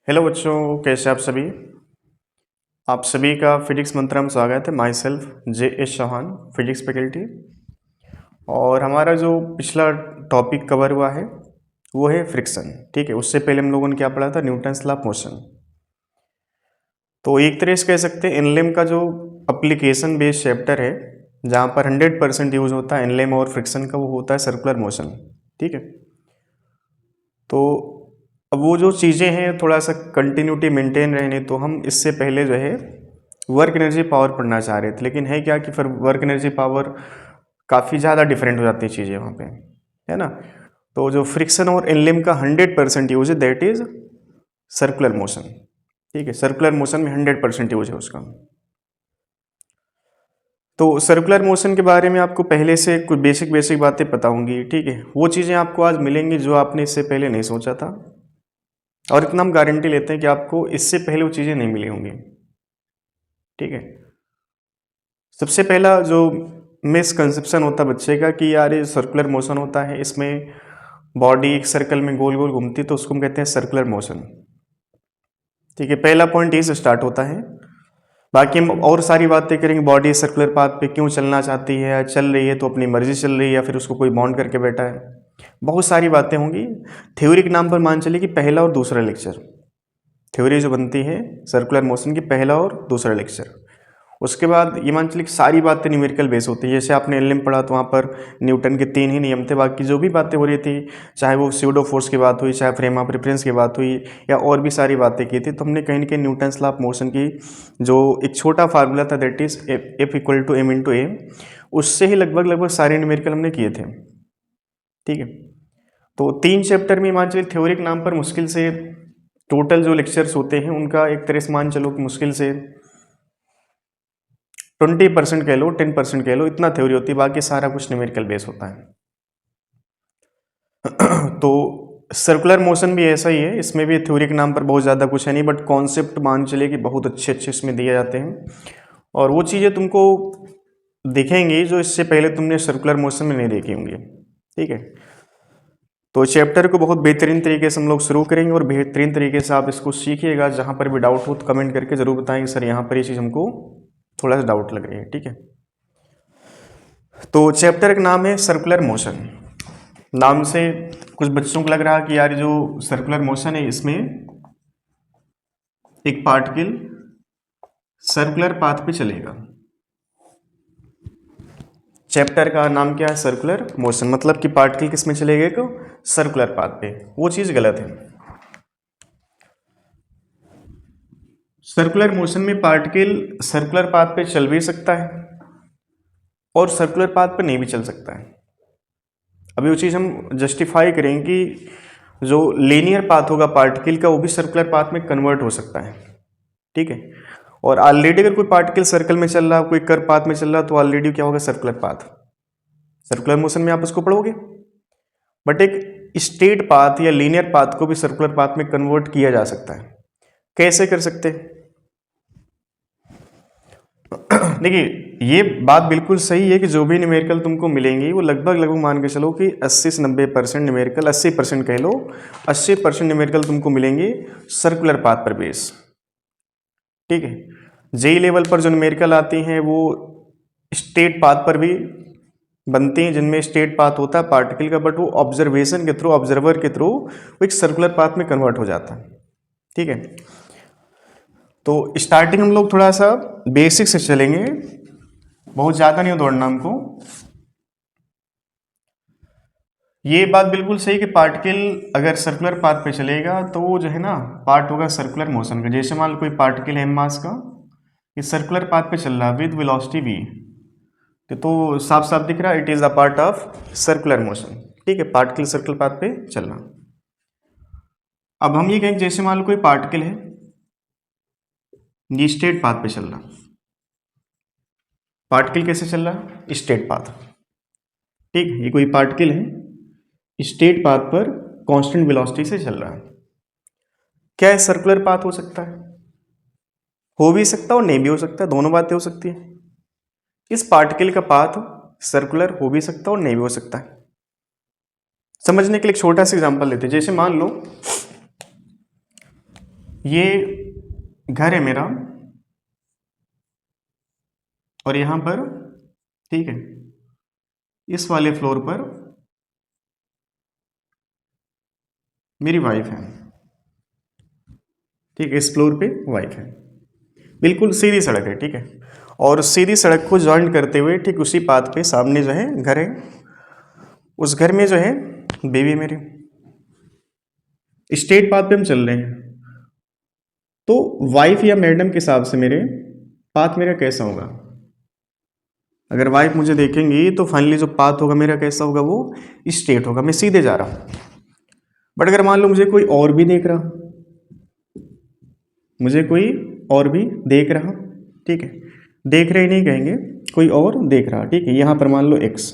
Hello बच्चों, कैसे आप सभी। आप सभी का फिजिक्स मंत्र में स्वागत है। Myself J.S. Chauhan, physics faculty. और हमारा जो पिछला टॉपिक कवर हुआ है वो है फ्रिक्शन। ठीक है, उससे पहले हम लोगों ने क्या पढ़ा था, न्यूटन्स लॉ ऑफ मोशन। तो एक तरह से कह सकते हैं एनलेम का जो अप्लीकेशन बेस्ड चैप्टर है, जहाँ पर 100% यूज होता है एनलेम और फ्रिक्शन का, वो होता है सर्कुलर मोशन। ठीक है, तो अब वो जो चीज़ें हैं थोड़ा सा कंटिन्यूटी मेंटेन रहने, तो हम इससे पहले जो है वर्क एनर्जी पावर पढ़ना चाह रहे थे, लेकिन है क्या कि फिर वर्क एनर्जी पावर काफ़ी ज़्यादा डिफरेंट हो जाती है चीज़ें वहाँ पे, है ना। तो जो फ्रिक्शन और एनलेम का 100% यूज है दैट इज सर्कुलर मोशन। ठीक है, सर्कुलर मोशन में 100% यूज है उसका। तो सर्कुलर मोशन के बारे में आपको पहले से कुछ बेसिक बेसिक बातें पता होंगी। ठीक है, वो चीज़ें आपको आज मिलेंगी जो आपने इससे पहले नहीं सोचा था, और इतना हम गारंटी लेते हैं कि आपको इससे पहले वो चीज़ें नहीं मिली होंगी। ठीक है, सबसे पहला जो मिसकंसेप्शन होता बच्चे का कि यार ये सर्कुलर मोशन होता है, इसमें बॉडी एक सर्कल में गोल गोल घूमती, तो उसको हम कहते हैं सर्कुलर मोशन। ठीक है, पहला पॉइंट यही से स्टार्ट होता है। बाकी हम और सारी बातें करेंगे, बॉडी सर्कुलर पाथ पे क्यों चलना चाहती है, चल रही है तो अपनी मर्जी चल रही है या फिर उसको कोई बाउंड करके बैठा है, बहुत सारी बातें होंगी। थ्योरी के नाम पर मान चलिए कि पहला और दूसरा लेक्चर, थ्योरी जो बनती है सर्कुलर मोशन की, पहला और दूसरा लेक्चर। उसके बाद ये मान चलिए कि सारी बातें न्यूमेरिकल बेस होती है। जैसे आपने एलएम पढ़ा तो वहाँ पर न्यूटन के 3 ही नियम थे, बाकी जो भी बातें हो रही थी, चाहे वो स्यूडो फोर्स की बात हुई, चाहे फ्रेम ऑफ रेफरेंस की बात हुई, या और भी सारी बातें की थी, तो हमने कहीं ना कहीं न्यूटन्स लॉ ऑफ मोशन की जो एक छोटा फार्मूला था that is F equal to M into A, उससे ही लगभग लगभग सारे न्यूमेरिकल हमने किए थे। ठीक है, तो 3 चैप्टर में मान चलिए थ्योरी के नाम पर मुश्किल से टोटल जो लेक्चर्स होते हैं उनका एक तरह से मान चलो कि मुश्किल से 20% कह लो, 10% कह लो, इतना थ्योरी होती है, बाकी सारा कुछ न्यूमेरिकल बेस होता है। तो सर्कुलर मोशन भी ऐसा ही है, इसमें भी थ्योरी के नाम पर बहुत ज़्यादा कुछ है नहीं, बट कॉन्सेप्ट मान चलिए कि बहुत अच्छे अच्छे इसमें दिए जाते हैं, और वो चीज़ें तुमको दिखेंगी जो इससे पहले तुमने सर्कुलर मोशन में नहीं देखी होंगी। ठीक है, तो चैप्टर को बहुत बेहतरीन तरीके से हम लोग शुरू करेंगे, और बेहतरीन तरीके से आप इसको सीखिएगा। जहाँ पर भी डाउट हो तो कमेंट करके ज़रूर बताएंगे सर यहाँ पर ये चीज़ हमको थोड़ा सा डाउट लग रही है। ठीक है, तो चैप्टर का नाम है सर्कुलर मोशन। नाम से कुछ बच्चों को लग रहा है कि यार जो सर्कुलर मोशन है इसमें एक पार्टिकल सर्कुलर पाथ पे चलेगा। चैप्टर का नाम क्या है, सर्कुलर मोशन, मतलब कि पार्टिकल किस में चलेगा, को सर्कुलर पाथ पे। वो चीज गलत है। सर्कुलर मोशन में पार्टिकल सर्कुलर पाथ पे चल भी सकता है और सर्कुलर पाथ पे नहीं भी चल सकता है। अभी वो चीज़ हम जस्टिफाई करेंगे कि जो लीनियर पाथ होगा पार्टिकल का वो भी सर्कुलर पाथ में कन्वर्ट हो सकता है। ठीक है, और ऑलरेडी अगर कोई पार्टिकल सर्कल में चल रहा, कोई कर्व पाथ में चल रहा, तो ऑलरेडी क्या होगा, सर्कुलर पाथ। सर्कुलर मोशन में आप उसको पढ़ोगे, बट एक स्ट्रेट पाथ या लीनियर पाथ को भी सर्कुलर पाथ में कन्वर्ट किया जा सकता है। कैसे कर सकते हैं? देखिए, ये बात बिल्कुल सही है कि जो भी न्यूमेरिकल तुमको मिलेंगी वो लगभग लगभग मान के चलो कि 80 से 90% न्यूमेरिकल, 80% कह लो, 80% न्यूमेरिकल तुमको मिलेंगे सर्कुलर पाथ पर बेस। ठीक है, जेई लेवल पर जो न्यूमेरिकल आती हैं वो स्ट्रेट पाथ पर भी बनती हैं, जिनमें स्ट्रेट पाथ होता है पार्टिकल का, बट वो ऑब्जर्वेशन के थ्रू, ऑब्जर्वर के थ्रू वो एक सर्कुलर पाथ में कन्वर्ट हो जाता है। ठीक है, तो स्टार्टिंग हम लोग थोड़ा सा बेसिक से चलेंगे, बहुत ज़्यादा नहीं दौड़ना हमको। ये बात बिल्कुल सही कि पार्टिकल अगर सर्कुलर पाथ पे चलेगा तो वो जो है ना पार्ट होगा सर्कुलर मोशन का। जैसे मान लो कोई पार्टिकल है मास का, ये सर्कुलर पाथ पे चल रहा है विद वेलोसिटी v, तो साफ साफ दिख रहा है it is a part of circular motion. ठीक है, पार्टिकल सर्कुलर पाथ पे चलना। अब हम ये कहें जैसे मान लो कोई पार्टिकल है, ये स्ट्रेट पाथ पे चल रहा, पार्टिकल कैसे चल रहा है, स्ट्रेट पाथ। ठीक, ये कोई पार्टिकल है स्ट्रेट पाथ पर कांस्टेंट वेलोसिटी से चल रहा है। क्या है, सर्कुलर पाथ हो सकता है, हो भी सकता है और नहीं भी हो सकता है, दोनों बातें हो सकती है। इस पार्टिकल का पाथ सर्कुलर हो भी सकता है और नहीं भी हो सकता है। समझने के लिए एक छोटा सा एग्जांपल लेते हैं। जैसे मान लो ये घर है मेरा और यहाँ पर, ठीक है, इस वाले फ्लोर पर मेरी वाइफ है, ठीक है, इस फ्लोर पे वाइफ है, बिल्कुल सीधी सड़क है, ठीक है। और सीधी सड़क को ज्वाइन करते हुए ठीक उसी पाथ पे सामने जो है घर है, उस घर में जो है बेबी है मेरी। स्ट्रेट पाथ पे हम चल रहे हैं, तो वाइफ या मैडम के हिसाब से मेरे पाथ मेरा कैसा होगा? अगर वाइफ मुझे देखेंगी तो फाइनली जो पाथ होगा मेरा कैसा होगा? वो स्ट्रेट होगा, मैं सीधे जा रहा हूँ। बट अगर मान लो मुझे कोई और भी देख रहा, मुझे कोई और भी देख रहा, ठीक है, देख रहे नहीं कहेंगे, कोई और देख रहा, ठीक है, यहाँ पर मान लो एक्स,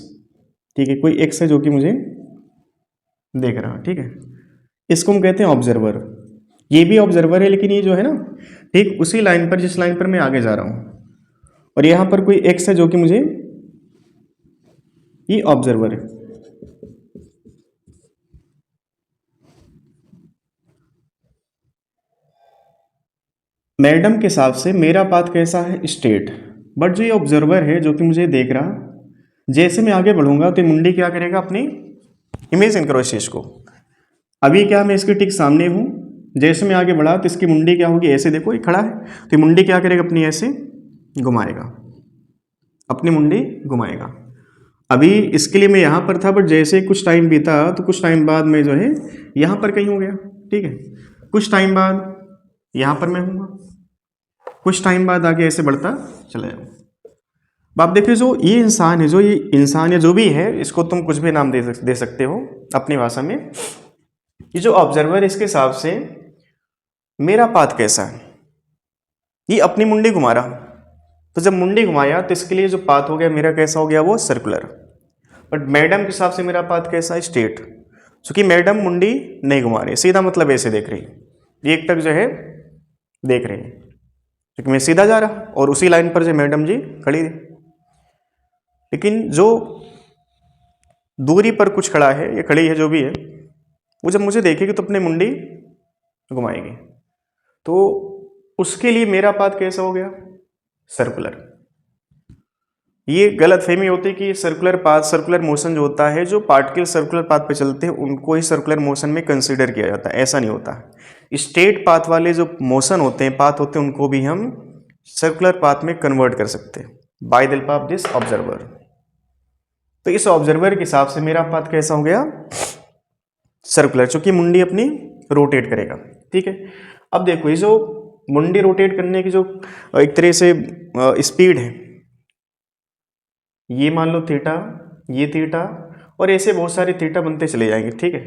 ठीक है, कोई एक्स है जो कि मुझे देख रहा, ठीक है, इसको हम कहते हैं ऑब्जर्वर। ये भी ऑब्जर्वर है, लेकिन ये जो है ना ठीक उसी लाइन पर जिस लाइन पर मैं आगे जा रहा हूँ, और यहाँ पर कोई एक्स है जो कि मुझे, ये ऑब्जर्वर है। मैडम के हिसाब से मेरा पाथ कैसा है? स्ट्रेट। बट जो ये ऑब्जर्वर है जो कि मुझे देख रहा, जैसे मैं आगे बढ़ूंगा तो ये मुंडी क्या करेगा? अपनी इमेजिन करो इस चीज को, अभी क्या मैं इसके ठीक सामने हूं, जैसे मैं आगे बढ़ा तो इसकी मुंडी क्या होगी? ऐसे देखो ये खड़ा है, तो ये मुंडी क्या करेगा? अपनी ऐसे घुमाएगा, अपनी मुंडी घुमाएगा। अभी इसके लिए मैं यहाँ पर था, बट जैसे कुछ टाइम बीता तो कुछ टाइम बाद मैं जो है यहाँ पर कहीं हो गया, ठीक है, कुछ टाइम बाद यहाँ पर मैं हूँगा, कुछ टाइम बाद आगे ऐसे बढ़ता चला जाऊँ। अब आप देखिए जो ये इंसान है, जो ये इंसान या जो भी है, इसको तुम कुछ भी नाम दे सकते हो अपनी भाषा में। ये जो ऑब्जर्वर, इसके हिसाब से मेरा पाथ कैसा है? ये अपनी मुंडी घुमा रहा, तो जब मुंडी घुमाया तो इसके लिए जो पाथ हो गया मेरा कैसा हो गया? वो सर्कुलर। बट मैडम के हिसाब से मेरा पाथ कैसा है? स्ट्रेट। क्योंकि मैडम मुंडी नहीं घुमा रही, सीधा मतलब ऐसे देख रही, ये एक टक जो है देख रही है, क्योंकि मैं सीधा जा रहा और उसी लाइन पर जो मैडम जी खड़ी थी। लेकिन जो दूरी पर कुछ खड़ा है या खड़ी है जो भी है, वो जब मुझे देखेगी तो अपनी मुंडी घुमाएगी, तो उसके लिए मेरा पाथ कैसा हो गया? सर्कुलर। ये गलत फहमी होती है कि सर्कुलर पाथ, सर्कुलर मोशन जो होता है, जो पार्टिकल सर्कुलर पाथ पे चलते हैं उनको ही सर्कुलर मोशन में कंसीडर किया जाता है। ऐसा नहीं होता है। स्ट्रेट पाथ वाले जो मोशन होते हैं, पाथ होते हैं, उनको भी हम सर्कुलर पाथ में कन्वर्ट कर सकते हैं by the help of this observer. तो इस ऑब्जर्वर के हिसाब से मेरा पाथ कैसा हो गया? सर्कुलर, चूंकि मुंडी अपनी रोटेट करेगा, ठीक है। अब देखो ये जो मुंडी रोटेट करने की जो एक तरह से स्पीड है, ये मान लो थीटा, ये थीटा, और ऐसे बहुत सारे थीटा बनते चले जाएंगे, ठीक है।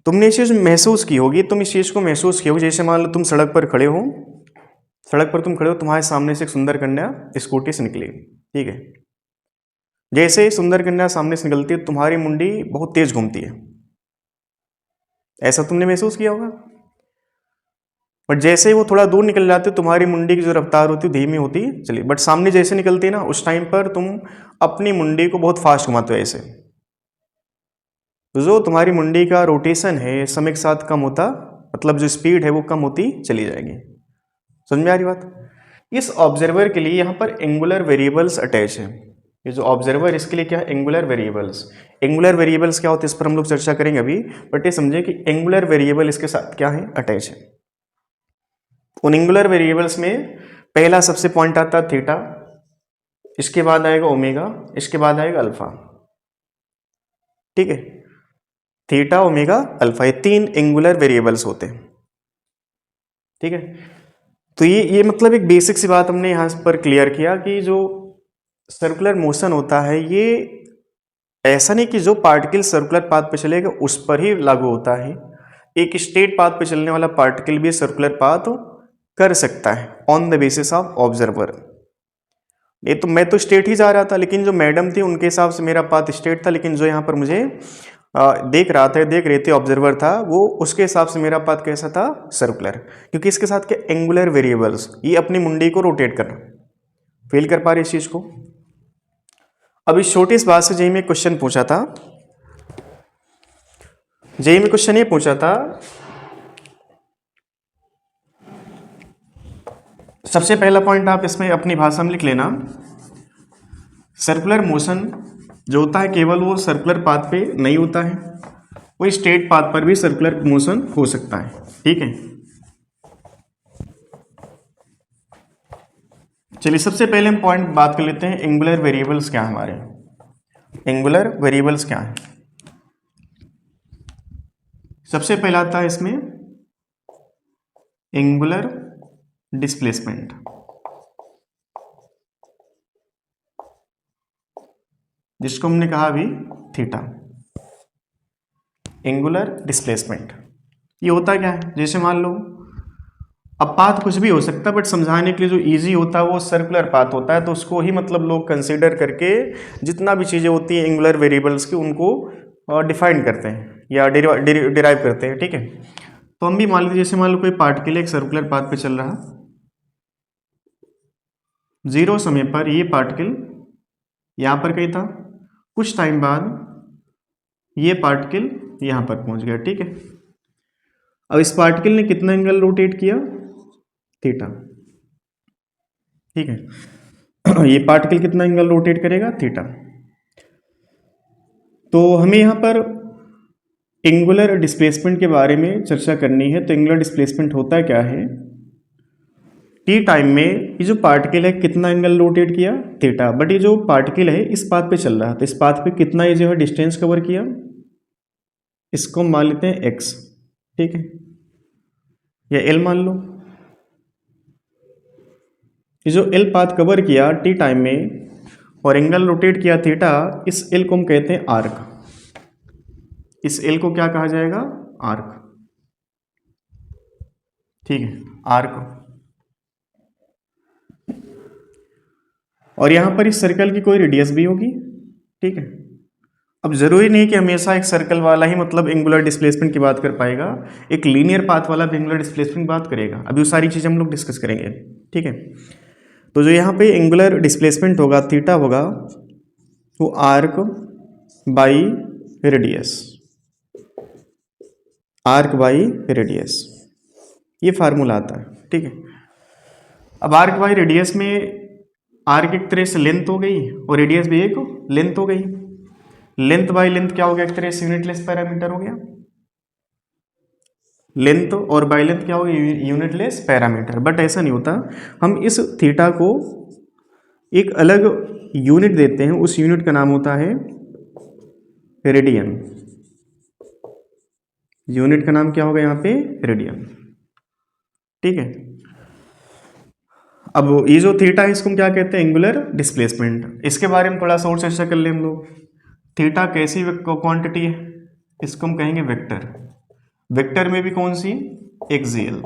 तुमने इस चीज महसूस की होगी, तुम इस चीज को महसूस किया होगी, जैसे मान लो तुम सड़क पर खड़े हो, सड़क पर तुम खड़े हो, तुम्हारे सामने से एक सुंदर कन्या स्कूटी से निकली, ठीक है। जैसे ही सुंदर कन्या सामने से निकलती है, तुम्हारी मुंडी बहुत तेज घूमती है, ऐसा तुमने महसूस किया होगा। बट जैसे ही वो थोड़ा दूर निकल जाते, तुम्हारी मुंडी की जो रफ्तार होती है धीमी होती चली, बट सामने जैसे निकलती है ना, उस टाइम पर तुम अपनी मुंडी को बहुत फास्ट घुमाते हो ऐसे, तो जो तुम्हारी मुंडी का रोटेशन है समय के साथ कम होता, मतलब जो स्पीड है वो कम होती चली जाएगी। समझ में आ रही बात? इस ऑब्जर्वर के लिए यहाँ पर एंगुलर वेरिएबल्स अटैच है। ये जो ऑब्जर्वर, इसके लिए क्या है? Angular variables. एंगुलर वेरिएबल्स क्या होते हैं इस पर हम लोग चर्चा करेंगे अभी, बट ये समझे कि एंगुलर वेरिएबल इसके साथ क्या है? अटैच है। उन एंगुलर वेरिएबल्स में पहला सबसे पॉइंट आता है थीटा, इसके बाद आएगा ओमेगा, इसके बाद आएगा अल्फा, ठीक है। थीटा, ओमेगा, अल्फा, ये तीन एंगुलर वेरिएबल्स होते हैं, ठीक है। तो ये मतलब एक बेसिक सी बात हमने यहाँ पर क्लियर किया कि जो सर्कुलर मोशन होता है, ये ऐसा नहीं कि जो पार्टिकल सर्कुलर पाथ पे चलेगा उस पर ही लागू होता है। एक स्ट्रेट पाथ पे चलने वाला पार्टिकल भी सर्कुलर पाथ कर सकता है on the basis of observer. ये तो मैं तो स्ट्रेट ही जा रहा था, लेकिन जो मैडम थी उनके हिसाब से मेरा पाथ स्ट्रेट था, लेकिन जो यहाँ पर मुझे देख रहे थे ऑब्जर्वर था, वो उसके हिसाब से मेरा पाथ कैसा था? सर्कुलर। क्योंकि इसके साथ क्या? एंगुलर वेरिएबल्स, ये अपनी मुंडी को रोटेट करना, फील कर पा रहे इस चीज को। अब इस छोटी सी बात से जेई में क्वेश्चन पूछा था, जेई में क्वेश्चन ये पूछा था सबसे पहला पॉइंट आप इसमें अपनी भाषा में लिख लेना, सर्कुलर मोशन जो होता है केवल वो सर्कुलर पाथ पे नहीं होता है, वो स्ट्रेट पाथ पर भी सर्कुलर मोशन हो सकता है। ठीक है, चलिए सबसे पहले हम पॉइंट बात कर लेते हैं, एंगुलर वेरिएबल्स क्या है हमारे, एंगुलर वेरिएबल्स क्या है। सबसे पहला आता है इसमें एंगुलर डिस्प्लेसमेंट, जिसको हमने कहा अभी थीटा, एंगुलर डिस्प्लेसमेंट। ये होता क्या है, जैसे मान लो अब पाथ कुछ भी हो सकता है, बट समझाने के लिए जो इजी होता है वो सर्कुलर पाथ होता है, तो उसको ही मतलब लोग कंसीडर करके जितना भी चीज़ें होती हैं एंगुलर वेरिएबल्स की उनको डिफाइन करते हैं या डिराइव करते हैं। ठीक है, तो हम भी मान लीजिए जैसे मान लो कोई पार्टिकल एक सर्कुलर पाथ पे चल रहा, जीरो समय पर ये पार्टिकल यहाँ पर कहीं था, कुछ टाइम बाद ये पार्टिकल यहाँ पर पहुँच गया। ठीक है, अब इस पार्टिकल ने कितना एंगल रोटेट किया, थीटा। ठीक है, ये पार्टिकल कितना एंगल रोटेट करेगा, थीटा। तो हमें यहाँ पर एंगुलर डिस्प्लेसमेंट के बारे में चर्चा करनी है। तो एंगुलर डिस्प्लेसमेंट होता क्या है, टी टाइम में ये जो पार्टिकल है कितना एंगल रोटेट किया, थीटा, बट ये जो पार्टिकल है इस पाथ पे चल रहा है, तो इस पाथ पे कितना ये जो है डिस्टेंस कवर किया, इसको हम मान लेते हैं एक्स। ठीक है, या एल मान लो, ये जो एल पाथ कवर किया टी टाइम में और एंगल रोटेट किया थीटा, इस एल को हम कहते हैं आर्क। इस एल को क्या कहा जाएगा, आर्क। ठीक है, आर्क। और यहां पर इस सर्कल की कोई रेडियस भी होगी। ठीक है, अब जरूरी नहीं कि हमेशा एक सर्कल वाला ही मतलब एंगुलर डिस्प्लेसमेंट की बात कर पाएगा, एक लीनियर पाथ वाला भी एंगुलर डिस्प्लेसमेंट की बात करेगा। अभी वो सारी चीजें हम लोग डिस्कस करेंगे। ठीक है, तो जो यहाँ पे एंगुलर डिस्प्लेसमेंट होगा थीटा होगा वो arc by radius, arc by radius, ये फार्मूला आता है। ठीक है, अब आर्क बाई रेडियस में आर्क एक तरह से लेंथ हो गई और रेडियस भी एक लेंथ हो गई। लेंथ बाई लेंथ क्या हो गया, एक तरह से यूनिटलेस पैरामीटर हो गया। लेंथ और बाई लेंथ क्या हो गया, यूनिटलेस पैरामीटर। बट ऐसा नहीं होता, हम इस थीटा को एक अलग यूनिट देते हैं, उस यूनिट का नाम होता है रेडियन। यूनिट का नाम क्या होगा यहाँ पे, रेडियन। ठीक है, अब ये जो थीटा है इसको हम क्या कहते हैं, एंगुलर डिस्प्लेसमेंट। इसके बारे में थोड़ा सा और चर्चा कर ले हम लोग। थीटा कैसी क्वांटिटी है, इसको हम कहेंगे वेक्टर। वेक्टर में भी कौन सी, एक्सियल।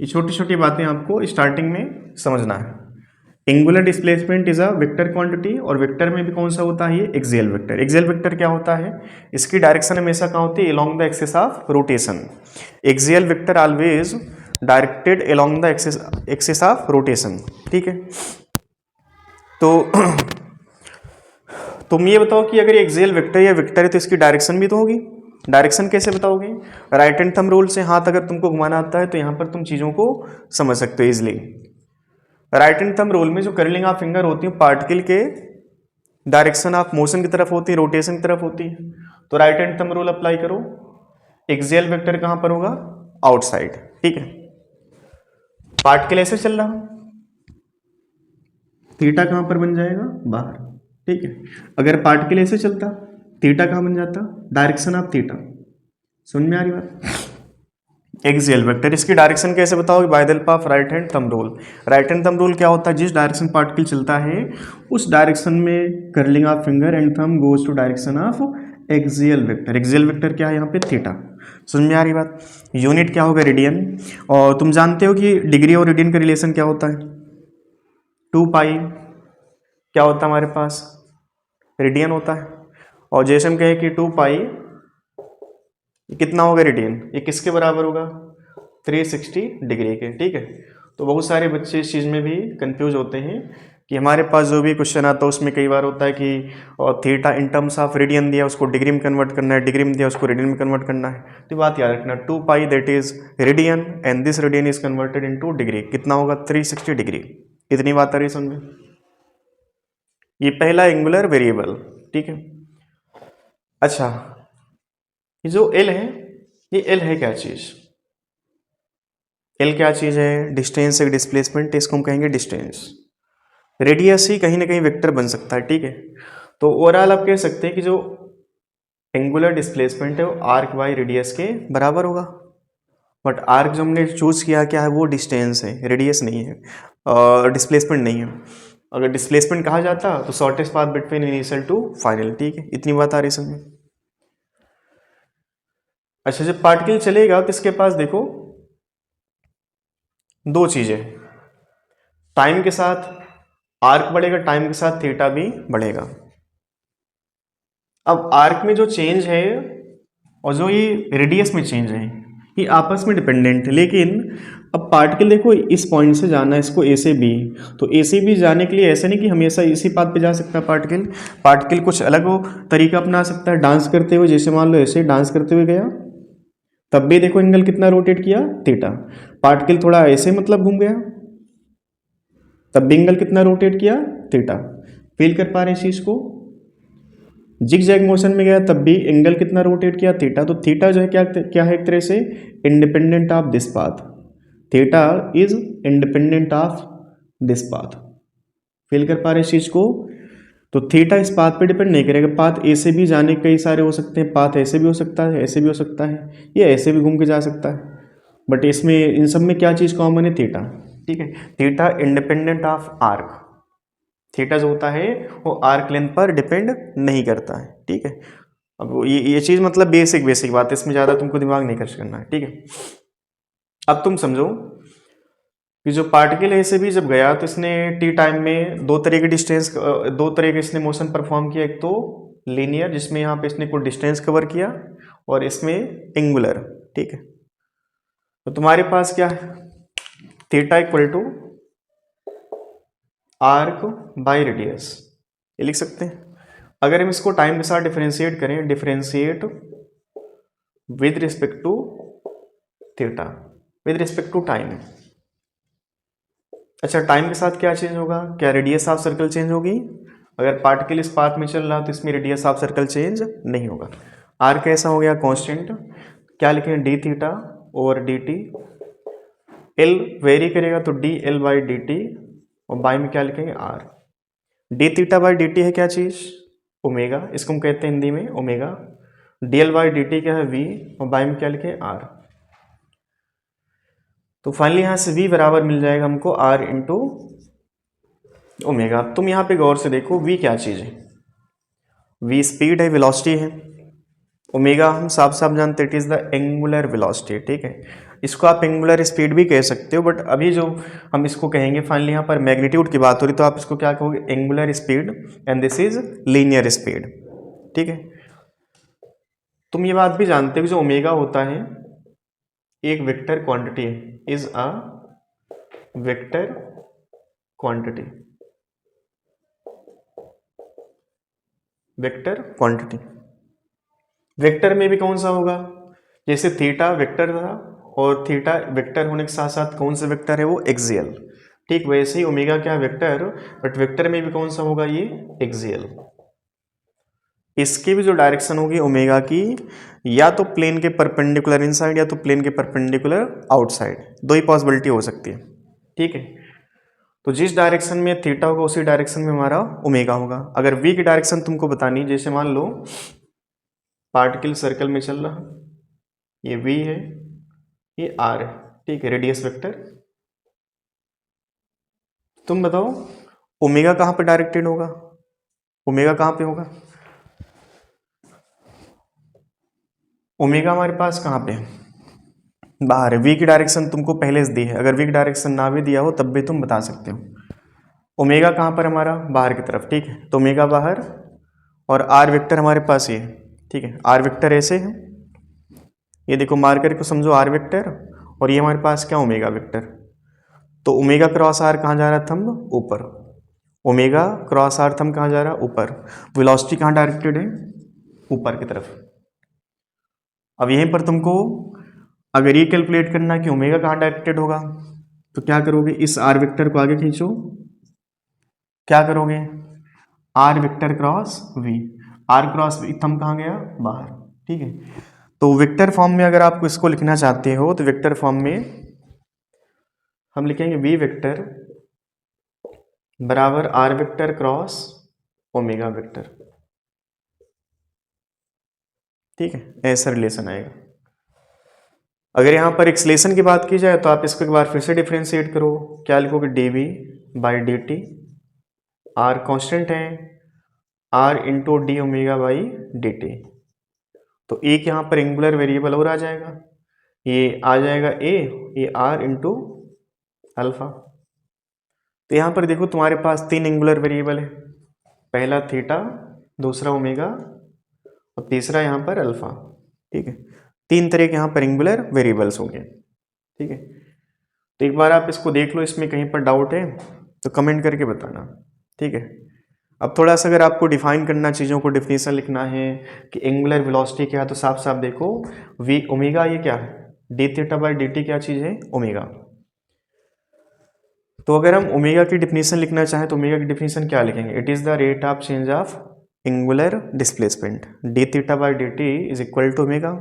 ये छोटी छोटी बातें आपको स्टार्टिंग में समझना है। Angular displacement is a vector quantity, और वेक्टर में भी कौन सा होता है, ये एक्सियल वेक्टर। एक्सियल वेक्टर क्या होता है, इसकी डायरेक्शन हमेशा कहाँ होती है, along the axis of rotation. Axial vector always directed along the axis of rotation. ठीक है, तो तुम ये बताओ कि अगर ये एक्सियल वेक्टर या वेक्टर है तो इसकी डायरेक्शन भी तो होगी। डायरेक्शन कैसे बताओगे, राइट हैंड थंब रूल से हाथ अगर तुमको घुमाना आता है तो यहाँ पर तुम चीज़ों को समझ सकते हो easily. Right hand thumb rule में जो कर्लिंग ऑफ फिंगर होती है पार्टिकल के डायरेक्शन ऑफ मोशन की तरफ होती है, रोटेशन की तरफ होती है। तो right hand thumb rule apply करो, एक्सियल वेक्टर कहाँ पर होगा, आउटसाइड। ठीक है, पार्टिकल ऐसे चल रहा, थीटा कहाँ पर बन जाएगा, बाहर। ठीक है, अगर पार्टिकल ऐसे चलता थीटा कहाँ बन जाता, डायरेक्शन ऑफ थीटा। समझ में आ रही बात, एक्सियल वेक्टर। इसकी डायरेक्शन कैसे बताओगे, by the help of right hand thumb rule. Right hand thumb rule क्या होता है, जिस डायरेक्शन पार्टिकल चलता है उस डायरेक्शन में curling of finger and thumb goes to direction of axial vector. Axial vector क्या है यहाँ पे, थीटा। समझ में आ रही बात, यूनिट क्या होगा, रेडियन। और तुम जानते हो कि डिग्री और रेडियन का रिलेशन क्या होता है, 2 पाई क्या होता है हमारे पास, रेडियन होता है। और जैसे हम कहें कि 2 पाई कितना होगा रेडियन, ये किसके बराबर होगा, 360 डिग्री के। ठीक है, तो बहुत सारे बच्चे इस चीज़ में भी कंफ्यूज होते हैं कि हमारे पास जो भी क्वेश्चन आता है उसमें कई बार होता है कि theta in terms of radian दिया उसको डिग्री में कन्वर्ट करना है, डिग्री में दिया उसको रेडियन में कन्वर्ट करना है। तो बात याद रखना 2 pi that is radian and this radian is converted into degree, कितना होगा 360 डिग्री। इतनी बात आ रही समझ में। ये पहला एंगुलर वेरिएबल, ठीक है। अच्छा, ये जो एल है, ये एल है क्या चीज? एल क्या चीज है? डिस्टेंस एक डिस्प्लेसमेंट, इसको हम कहेंगे डिस्टेंस। रेडियस ही कहीं ना कहीं वेक्टर बन सकता है, ठीक है। तो ओवरऑल आप कह सकते हैं कि जो एंगुलर डिस्प्लेसमेंट है वो आर्क बाई रेडियस के बराबर होगा। बट आर्क जो हमने चूज किया क्या है, वो डिस्टेंस है, रेडियस नहीं है, डिस्प्लेसमेंट नहीं है। अगर डिस्प्लेसमेंट कहा जाता तो shortest path between initial to final, ठीक है। इतनी बात आ रही समझ। अच्छा, जब पार्टिकल चलेगा तो इसके पास देखो दो चीजें, टाइम के साथ आर्क बढ़ेगा, टाइम के साथ थीटा भी बढ़ेगा। अब आर्क में जो चेंज है और जो ये रेडियस में चेंज है ये आपस में डिपेंडेंट है, लेकिन अब पार्टिकल देखो इस पॉइंट से जाना है इसको ए से बी, तो ए से बी जाने के लिए ऐसा नहीं कि हमेशा इसी पाथ पे जा सकता है पार्टिकल। पार्टिकल कुछ अलग हो तरीका अपना सकता है डांस करते हुए, जैसे मान लो ऐसे डांस करते हुए गया, तब भी देखो एंगल कितना रोटेट किया, थीटा। पार्टिकल थोड़ा ऐसे मतलब घूम गया, तब भी एंगल कितना रोटेट किया, थीटा। फील कर पा रहे हैं इस चीज को? जिग जैग मोशन में गया तब भी एंगल कितना रोटेट किया, थीटा। तो थीटा जो है क्या क्या है, एक तरह से independent of this path. Theta is independent of this path. Feel कर पा रहे इस चीज को? तो थीटा इस पाथ पे डिपेंड नहीं करेगा। पाथ ए से भी जाने के कई सारे हो सकते हैं, पाथ ऐसे भी हो सकता है, ऐसे भी हो सकता है, ये ऐसे भी घूम के जा सकता है। बट इसमें इन सब में क्या चीज कॉमन है, थीटा, ठीक है। Theta independent of arc. Theta जो होता है वो आर्क लेंथ पर डिपेंड नहीं करता है, ठीक है। अब ये चीज मतलब बेसिक बेसिक बात है, इसमें ज्यादा तुमको दिमाग नहीं खर्च करना है, ठीक है। अब तुम समझो कि जो पार्टिकल है इसे भी जब गया तो इसने टी टाइम में दो तरह के डिस्टेंस, दो तरह के इसने मोशन परफॉर्म किया। एक तो लीनियर जिसमें यहाँ पे इसने कुछ डिस्टेंस कवर किया, और इसमें एंगुलर, ठीक है। तो तुम्हारे पास क्या है, theta equal to arc by radius, ये लिख सकते हैं। अगर हम इसको टाइम के साथ डिफरेंशिएट करें, differentiate with respect to theta with respect to time. अच्छा, टाइम के साथ क्या चेंज होगा, क्या रेडियस ऑफ सर्कल चेंज होगी? अगर पार्टिकल इस पाथ में चल रहा तो इसमें रेडियस ऑफ सर्कल चेंज नहीं होगा। आर कैसा हो गया, कांस्टेंट। क्या लिखें, d theta over d t. L vary करेगा तो d l by D t, और बाई में क्या लिखेंगे, r. D theta by D t है क्या चीज, ओमेगा, इसको हम कहते हैं हिंदी में omega. D l by D T क्या है, वी, और बाई में क्या लिखें, आर। तो फाइनली यहां से v बराबर मिल जाएगा हमको r इंटू ओमेगा। तुम यहां पे गौर से देखो v क्या चीज है, v स्पीड है, वेलोसिटी है। ओमेगा हम साफ साफ जानते हैं it is the angular velocity, ठीक है। इसको आप एंगुलर स्पीड भी कह सकते हो, बट अभी जो हम इसको कहेंगे फाइनली यहाँ पर मैग्नीट्यूड की बात हो रही, तो आप इसको क्या कहोगे, angular speed, and this is linear speed, ठीक है। तुम ये बात भी जानते हो कि जो ओमेगा होता है एक वेक्टर क्वांटिटी है, is a vector quantity, vector quantity. Vector में भी कौन सा होगा, जैसे थीटा वेक्टर था, और थीटा वेक्टर होने के साथ साथ कौन सा वेक्टर है, वो एक्सियल, ठीक। वैसे ही ओमेगा क्या वेक्टर, बट वेक्टर में भी कौन सा होगा, ये एक्सियल। इसकी भी जो डायरेक्शन होगी ओमेगा की, या तो प्लेन के परपेंडिकुलर इनसाइड या तो प्लेन के परपेंडिकुलर आउटसाइड, दो ही पॉसिबिलिटी हो सकती है, ठीक है। तो जिस डायरेक्शन में थीटा होगा उसी डायरेक्शन में हमारा ओमेगा होगा। अगर वी की डायरेक्शन तुमको बतानी, जैसे मान लो पार्टिकल सर्कल में चल रहा, ये वी है, ये आर है, ठीक है, रेडियस वेक्टर। तुम बताओ ओमेगा कहाँ पे डायरेक्टेड होगा, ओमेगा कहाँ पे होगा, ओमेगा हमारे पास कहाँ पे बाहर है। वी की डायरेक्शन तुमको पहले से दी है, अगर वी की डायरेक्शन ना भी दिया हो तब भी तुम बता सकते हो। ओमेगा कहाँ पर हमारा, बाहर की तरफ, ठीक है। तो ओमेगा बाहर, और आर वेक्टर हमारे पास ये, ठीक है। आर वेक्टर ऐसे है, ये देखो मार्कर को समझो आर वेक्टर, और ये हमारे पास क्या ओमेगा वेक्टर। तो ओमेगा क्रॉस आर कहाँ जा रहा है, थंब ऊपर, ओमेगा क्रॉस आर थंब कहाँ जा रहा है, ऊपर। वेलोसिटी कहाँ डायरेक्टेड है, ऊपर की तरफ। अब यहीं पर तुमको अगर ये कैलकुलेट करना कि ओमेगा कहाँ डायरेक्टेड होगा, तो क्या करोगे, इस आर वेक्टर को आगे खींचो, क्या करोगे, r vector cross v. R cross v thumb कहाँ गया, बाहर। ठीक है, तो वेक्टर फॉर्म में अगर आपको इसको लिखना चाहते हो तो वेक्टर फॉर्म में हम लिखेंगे वी वेक्टर बराबर r vector cross omega vector. ठीक है, ऐसा रिलेशन आएगा। अगर यहाँ पर एक्सलेशन की बात की जाए तो आप इसको एक बार फिर से डिफ्रेंशिएट करो, क्या लिखोगे, D V by D T, R constant है, R into D omega by D T. तो एक यहाँ पर एंगुलर वेरिएबल और आ जाएगा, ये आ जाएगा ए, ये आर इंटू अल्फा। तो यहाँ पर देखो तुम्हारे पास तीन एंगुलर वेरिएबल है, पहला थीटा, दूसरा ओमेगा और तीसरा यहाँ पर अल्फा। ठीक है, तीन तरह के यहाँ पर एंगुलर वेरिएबल्स होंगे। ठीक है, तो एक बार आप इसको देख लो, इसमें कहीं पर डाउट है तो कमेंट करके बताना। ठीक है, अब थोड़ा सा अगर आपको डिफाइन करना, चीज़ों को डिफिनेशन लिखना है कि एंगुलर वेलोसिटी क्या है, तो साफ साफ देखो वी ओमेगा ये क्या है, D theta by D T क्या चीज़ है, ओमेगा। तो अगर हम ओमेगा की डिफिनेशन लिखना चाहें तो ओमेगा की डिफिनेशन क्या लिखेंगे, it is the rate of change of angular displacement, d theta by D t is equal to omega.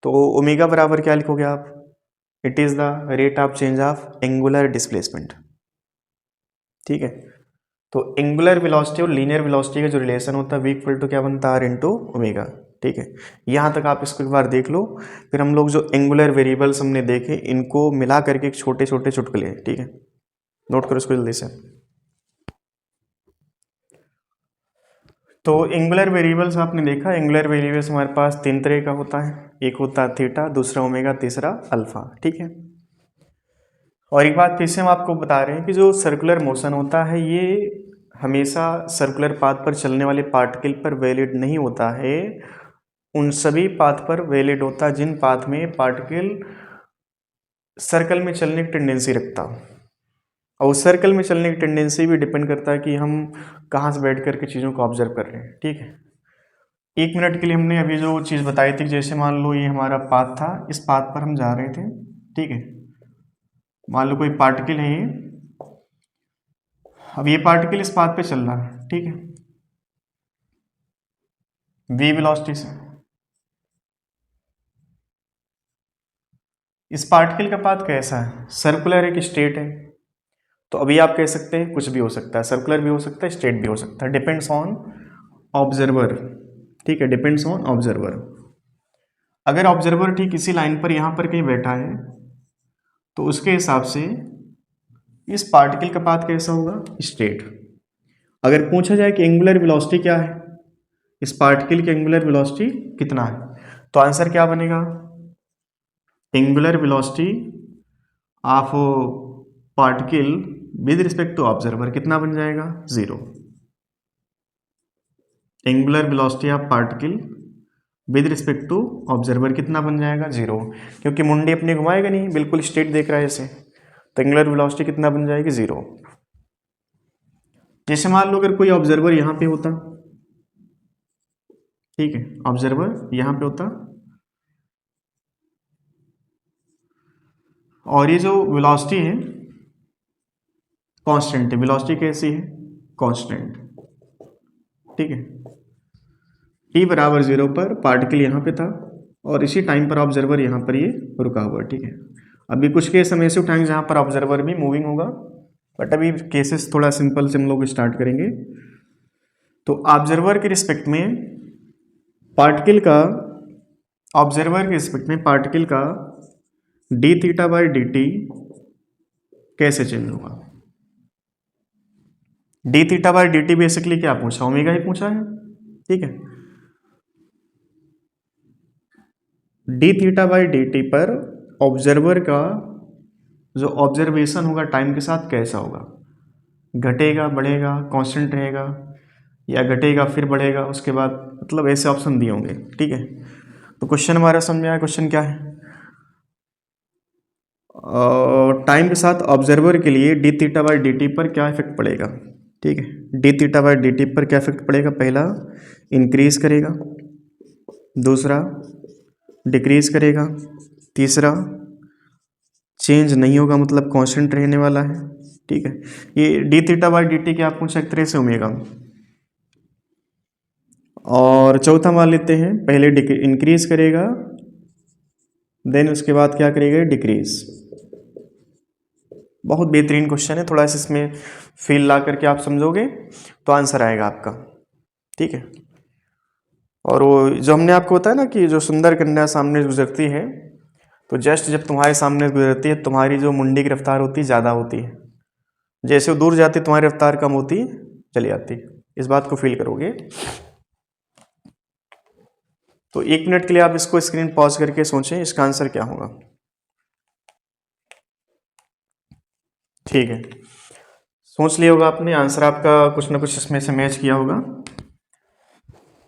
तो ओमेगा बराबर क्या लिखोगे आप, it is the rate of change of angular displacement. ठीक है, तो एंगुलर वेलोसिटी और लीनियर वेलोसिटी का जो रिलेशन होता है वी इक्वल टू क्या बनता है, आर इंटू ओमेगा। ठीक है, यहाँ तक आप इसको एक बार देख लो, फिर हम लोग जो एंगुलर वेरिएबल्स हमने देखे इनको मिला करके एक छोटे छोटे चुटकुले। ठीक है, नोट करो इसको जल्दी से। तो एंगुलर वेरिएबल्स आपने देखा, एंगुलर वेरिएबल्स हमारे पास तीन तरह का होता है, एक होता है थीटा, दूसरा ओमेगा, तीसरा अल्फा। ठीक है, और एक बात फिर से हम आपको बता रहे हैं कि जो सर्कुलर मोशन होता है ये हमेशा सर्कुलर पाथ पर चलने वाले पार्टिकल पर वैलिड नहीं होता है, उन सभी पाथ पर वैलिड होता है जिन पाथ में पार्टिकल सर्कल में चलने की टेंडेंसी रखता हो। और उस सर्कल में चलने की टेंडेंसी भी डिपेंड करता है कि हम कहाँ से बैठ करके चीज़ों को ऑब्जर्व कर रहे हैं। ठीक है, एक मिनट के लिए हमने अभी जो चीज़ बताई थी, जैसे मान लो ये हमारा पाथ था, इस पाथ पर हम जा रहे थे। ठीक है, मान लो कोई पार्टिकल है ये, अब ये पार्टिकल इस पाथ पे चल रहा है। ठीक है, वी वेलोसिटी से। इस पार्टिकल का पाथ कैसा है, सर्कुलर है कि स्ट्रेट है, तो अभी आप कह सकते हैं कुछ भी हो सकता है, सर्कुलर भी हो सकता है, स्ट्रेट भी हो सकता है, डिपेंड्स ऑन ऑब्जर्वर। ठीक है, डिपेंड्स ऑन ऑब्जर्वर। अगर ऑब्जर्वर ठीक इसी लाइन पर यहाँ पर कहीं बैठा है तो उसके हिसाब से इस पार्टिकल का पाथ कैसा होगा, स्ट्रेट। अगर पूछा जाए कि एंगुलर वेलोसिटी क्या है, इस पार्टिकल की एंगुलर वेलोसिटी कितना है, तो आंसर क्या बनेगा, angular velocity of particle with respect to observer कितना बन जाएगा, 0। Angular velocity of particle with respect to observer कितना बन जाएगा, 0, क्योंकि मुंडी अपने घुमाएगा नहीं, बिल्कुल स्ट्रेट देख रहा है ऐसे, तो एंगुलर वेलोसिटी कितना बन जाएगी, 0। जैसे मान लो अगर कोई ऑब्जर्वर यहाँ पे होता, ठीक है, ऑब्जर्वर यहाँ पे होता और ये जो वेलोसिटी है कांस्टेंट है, वेलोसिटी कैसी है, कांस्टेंट। ठीक है, टी बराबर 0 पर पार्टिकल यहाँ पे था और इसी टाइम पर ऑब्जर्वर यहाँ पर ये रुका हुआ। ठीक है, अभी कुछ केस हम ऐसे उठाएंगे जहाँ पर ऑब्जर्वर भी मूविंग होगा, बट अभी केसेस थोड़ा सिंपल से हम लोग स्टार्ट करेंगे। तो ऑब्जर्वर के रिस्पेक्ट में पार्टिकल का, ऑब्जर्वर के रिस्पेक्ट में पार्टिकल का D theta by D T कैसे चेंज होगा। D theta by D T basically क्या पूछा, ओमेगा ही पूछा है। ठीक है, D theta by D T पर ऑब्जर्वर का जो ऑब्जर्वेशन होगा टाइम के साथ कैसा होगा, घटेगा, बढ़ेगा, कांस्टेंट रहेगा, या घटेगा फिर बढ़ेगा उसके बाद, मतलब ऐसे ऑप्शन दिए होंगे। ठीक है, तो क्वेश्चन हमारा समझ में आया, क्वेश्चन क्या है, टाइम के साथ ऑब्जर्वर के लिए D theta by D T पर क्या इफेक्ट पड़ेगा। ठीक है। D theta by D T पर क्या इफेक्ट पड़ेगा? पहला इंक्रीज करेगा, दूसरा डिक्रीज करेगा, तीसरा चेंज नहीं होगा मतलब कांस्टेंट रहने वाला है। ठीक है, ये D theta by D T क्या आप पूछ एक तरह से ओमेगा। और चौथा मान लेते हैं, पहले इंक्रीज करेगा, देन उसके बाद क्या करेगा? डिक्रीज। बहुत बेहतरीन क्वेश्चन है, थोड़ा सा इसमें फील ला करके आप समझोगे तो आंसर आएगा आपका। ठीक है, और वो जो हमने आपको बताया ना कि जो सुंदर कन्या सामने गुजरती है, तो जस्ट जब तुम्हारे सामने गुजरती है तुम्हारी जो मुंडी की रफ्तार होती है ज़्यादा होती है, जैसे वो दूर जाती है तुम्हारी रफ्तार कम होती चली जाती है। इस बात को फील करोगे। तो 1 मिनट के लिए आप इसको स्क्रीन पॉज करके सोचें इसका आंसर क्या होगा। ठीक है, सोच लिया होगा आपने, आंसर आपका कुछ ना कुछ इसमें से मैच किया होगा।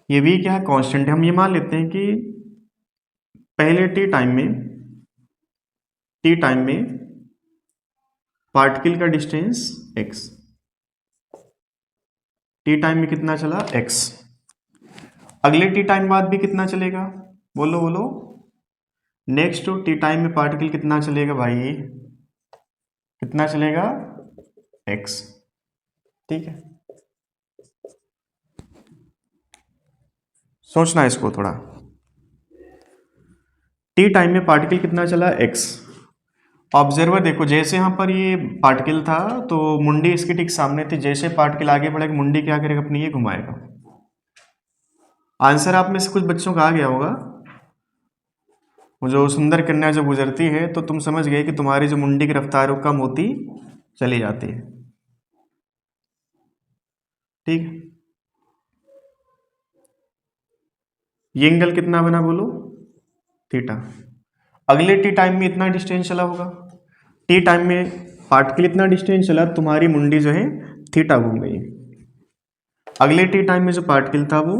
ये भी क्या है? कांस्टेंट है। हम ये मान लेते हैं कि पहले टी टाइम में पार्टिकल का डिस्टेंस x, टी टाइम में कितना चला? x। अगले टी टाइम बाद भी कितना चलेगा? बोलो बोलो। नेक्स्ट टी टाइम में पार्टिकल कितना चलेगा भाई? कितना चलेगा? x। ठीक है, सोचना इसको थोड़ा। टी टाइम में पार्टिकल कितना चला? x। ऑब्जर्वर देखो, जैसे यहाँ पर ये पार्टिकल था तो मुंडी इसके ठीक सामने थी, जैसे पार्टिकल आगे बढ़ेगा मुंडी क्या करेगा? अपनी ये घुमाएगा। आंसर आप में से कुछ बच्चों का आ गया होगा। वो जो सुंदर कन्या जब गुजरती है तो तुम समझ गए कि तुम्हारी जो मुंडी की रफ्तार वो कम होती चली जाती है। ठीक, ये एंगल कितना बना बोलो? थीटा। अगले टी टाइम में इतना डिस्टेंस चला होगा, टी टाइम में पार्टिकल इतना डिस्टेंस चला, तुम्हारी मुंडी जो है थीटा घूम गई। अगले टी टाइम में जो पार्टिकल था वो,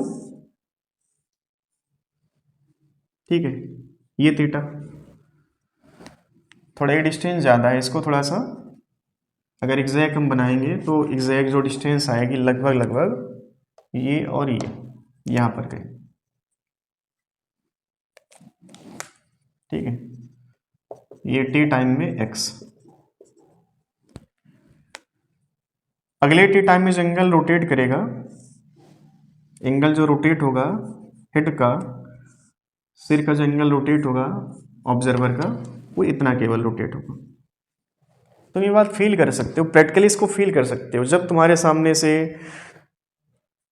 ठीक है, ये थीटा। थोड़ा ये डिस्टेंस ज़्यादा है, इसको थोड़ा सा अगर एग्जैक्ट हम बनाएंगे तो एग्जैक्ट जो डिस्टेंस आएगी लगभग लगभग ये और ये यहाँ पर कहीं। ठीक है, ये टी टाइम में x। अगले टी टाइम में जो एंगल रोटेट करेगा, एंगल जो रोटेट होगा हेड का, सिर का जो एंगल रोटेट होगा ऑब्जर्वर का, वो इतना केवल रोटेट होगा। तुम ये बात फील कर सकते हो, प्रैक्टिकली इसको फील कर सकते हो। जब तुम्हारे सामने से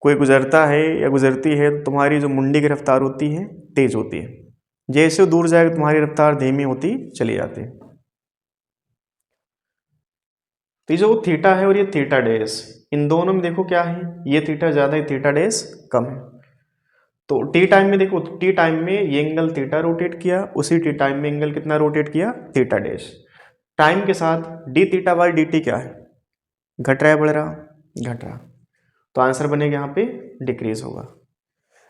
कोई गुजरता है या गुजरती है तो तुम्हारी जो मुंडी की रफ्तार होती है तेज होती है, जैसे वो दूर जाएगा तुम्हारी रफ्तार धीमी होती चली जाती है। तो ये जो थीटा है और ये थीटा डैश, इन दोनों में देखो क्या है, ये थीटा ज़्यादा है, थीटा डैश कम है। तो टी टाइम में देखो, टी टाइम में ये एंगल थीटा रोटेट किया, उसी टी टाइम में एंगल कितना रोटेट किया? Theta dash. टाइम के साथ D theta by D T क्या है? घट रहा है बढ़ रहा? घट रहा। तो आंसर बनेगा यहाँ पे डिक्रीज होगा।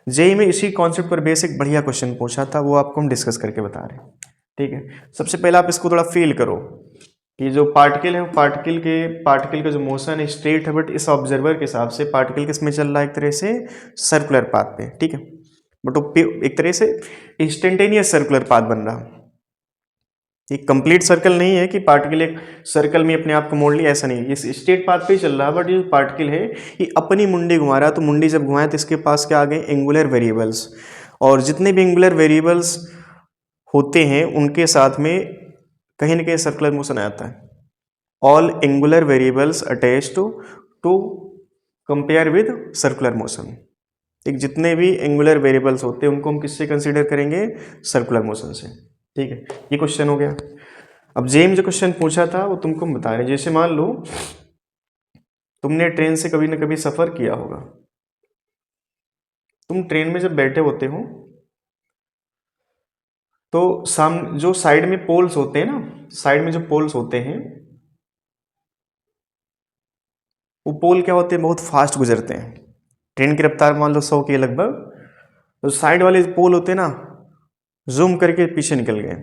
जेई में इसी कॉन्सेप्ट पर बेसिक बढ़िया क्वेश्चन पूछा था, वो आपको हम डिस्कस करके बता रहे हैं। ठीक है, सबसे पहले आप इसको थोड़ा फील करो कि जो पार्टिकल है वो पार्टिकल का जो मोशन है स्ट्रेट है, बट इस ऑब्जर्वर के हिसाब से पार्टिकल किस में चल रहा है? एक तरह से सर्कुलर पाथ पे। ठीक है, बट वो एक तरह से इंस्टेंटेनियस सर्कुलर पाथ बन रहा। ये कंप्लीट सर्कल नहीं है कि पार्टिकल एक सर्कल में अपने आप को मोड़ लिया, ऐसा नहीं है, ये स्ट्रेट पाथ पे ही चल रहा है। बट ये पार्टिकल है ये अपनी मुंडी घुमा रहा है, तो मुंडी जब घुमाए तो इसके पास क्या आ गए? Angular variables. और जितने भी एंगुलर वेरिएबल्स होते हैं उनके साथ में कहीं ना कहीं सर्कुलर मोशन आता है। All angular variables attach to compare with circular motion. एक जितने भी एंगुलर वेरिएबल्स होते हैं उनको हम किससे कंसीडर करेंगे? सर्कुलर मोशन से। ठीक है, ये क्वेश्चन हो गया। अब जेम जो क्वेश्चन पूछा था वो तुमको हम बता रहे हैं। जैसे मान लो तुमने ट्रेन से कभी ना कभी सफर किया होगा, तुम ट्रेन में जब बैठे होते हो तो जो साइड में पोल्स होते हैं ना, साइड में जो पोल्स होते हैं वो पोल क्या होते हैं? बहुत फास्ट गुजरते हैं। ट्रेन की रफ्तार मान लो 100 की लगभग, तो साइड वाले पोल होते हैं ना जूम करके पीछे निकल गए।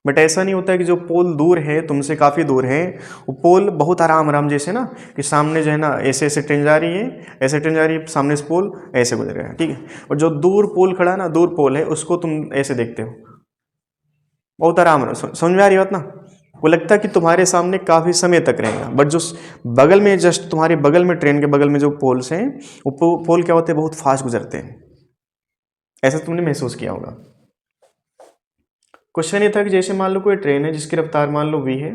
बट ऐसा नहीं होता है कि जो पोल दूर है, तुमसे काफ़ी दूर है, वो पोल बहुत आराम आराम जैसे ना कि सामने जो है ना ऐसे ऐसे ट्रेन जा रही है, ऐसे ट्रेन जा रही है, सामने से पोल ऐसे गुजर रहा है, ठीक है। और जो दूर पोल खड़ा है ना, दूर पोल है, उसको तुम ऐसे देखते हो, बहुत आराम, समझ में आ रही बात ना। वो लगता है कि तुम्हारे सामने काफ़ी समय तक रहेगा, बट जो बगल में, जस्ट तुम्हारे बगल में, ट्रेन के बगल में जो पोल्स हैं, वो पोल क्या होते हैं, बहुत फास्ट गुजरते हैं। ऐसा तुमने महसूस किया होगा। क्वेश्चन ये था कि जैसे मान लो कोई ट्रेन है जिसकी रफ्तार मान लो v है,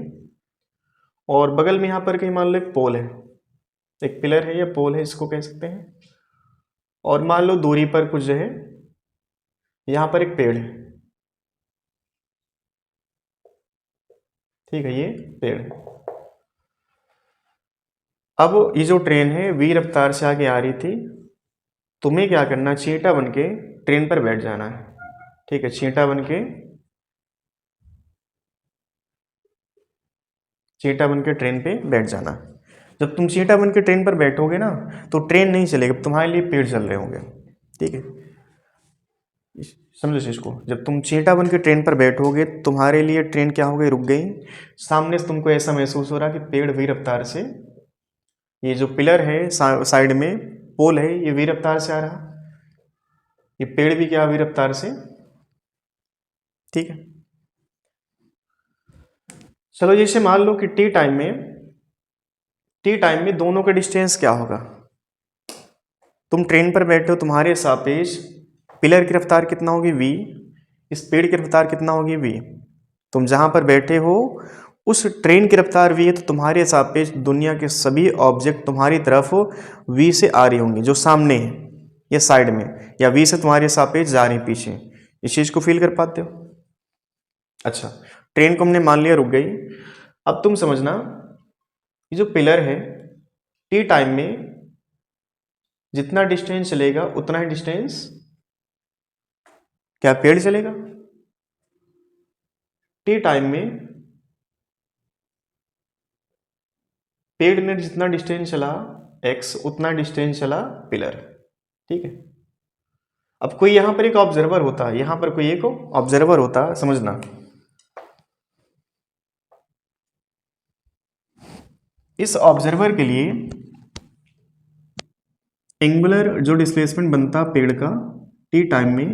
और बगल में यहाँ पर कहीं मान लो एक पोल है, एक पिलर है या पोल है इसको कह सकते हैं, और मान लो दूरी पर कुछ जो है, यहाँ पर एक पेड़ है, ठीक है, ये पेड़ है। अब ये जो ट्रेन है v रफ्तार से आगे आ रही थी, तुम्हें क्या करना, चींटा बन के ट्रेन पर बैठ जाना है, ठीक है, चींटा बन के ट्रेन पे बैठ जाना है। जब तुम चींटा बन के ट्रेन पर बैठोगे ना, तो ट्रेन नहीं चलेगी, तुम्हारे लिए पेड़ चल रहे होंगे, ठीक है, समझो इस चीज को। जब तुम चींटा बन के ट्रेन पर बैठोगे, तुम्हारे लिए ट्रेन क्या हो गई, रुक गई। सामने से तुमको ऐसा महसूस हो रहा कि पेड़ v रफ्तार से, ये जो पिलर है साइड में पोल है, ये v रफ्तार से आ रहा, ये पेड़ भी क्या v रफ्तार से, ठीक है। चलो जैसे मान लो कि टी टाइम में दोनों का डिस्टेंस क्या होगा। तुम ट्रेन पर बैठे हो, तुम्हारे सापेक्ष पिलर की रफ्तार कितना होगी v, इस पेड़ की रफ्तार कितना होगी v। तुम जहां पर बैठे हो उस ट्रेन की रफ्तार v है, तो तुम्हारे सापेक्ष दुनिया के सभी ऑब्जेक्ट तुम्हारी तरफ v से आ रही होंगी, जो सामने है या साइड में, या v से तुम्हारे सापेक्ष जा रही पीछे। इस चीज को फील कर पाते हो। अच्छा, ट्रेन को हमने मान लिया रुक गई। अब तुम समझना, ये जो पिलर है, टी टाइम में जितना डिस्टेंस चलेगा उतना ही डिस्टेंस क्या पेड़ चलेगा। टी टाइम में पेड़ ने जितना डिस्टेंस चला x, उतना डिस्टेंस चला पिलर, ठीक है। अब कोई यहां पर एक ऑब्जर्वर होता, यहां पर कोई एक ऑब्जर्वर होता, समझना, इस ऑब्जर्वर के लिए एंगुलर जो डिस्प्लेसमेंट बनता पेड़ का टी टाइम में,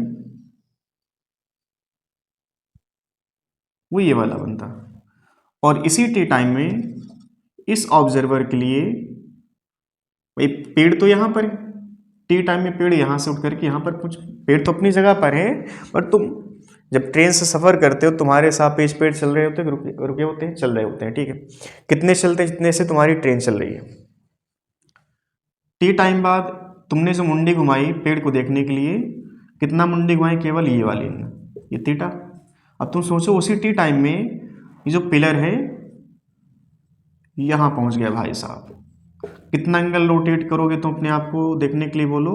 वो ये वाला बनता, और इसी टी टाइम में इस ऑब्जर्वर के लिए, पेड़ तो यहां पर है, टी टाइम में पेड़ यहां से उठ करके यहां पर, कुछ पेड़ तो अपनी जगह पर है, पर तुम जब ट्रेन से सफर करते हो, तुम्हारे सापेक्ष पेड़ चल रहे होते हैं, रुके होते हैं, चल रहे होते हैं, ठीक है। कितने चलते हैं, जितने से तुम्हारी ट्रेन चल रही है। टी टाइम बाद तुमने जो मुंडी घुमाई पेड़ को देखने के लिए, कितना मुंडी घुमाई, केवल ये वाली, ये थीटा। अब तुम सोचो उसी टी टाइम में ये जो पिलर है यहां पहुंच गया भाई साहब, कितना एंगल रोटेट करोगे तुम अपने आप को देखने के लिए, बोलो,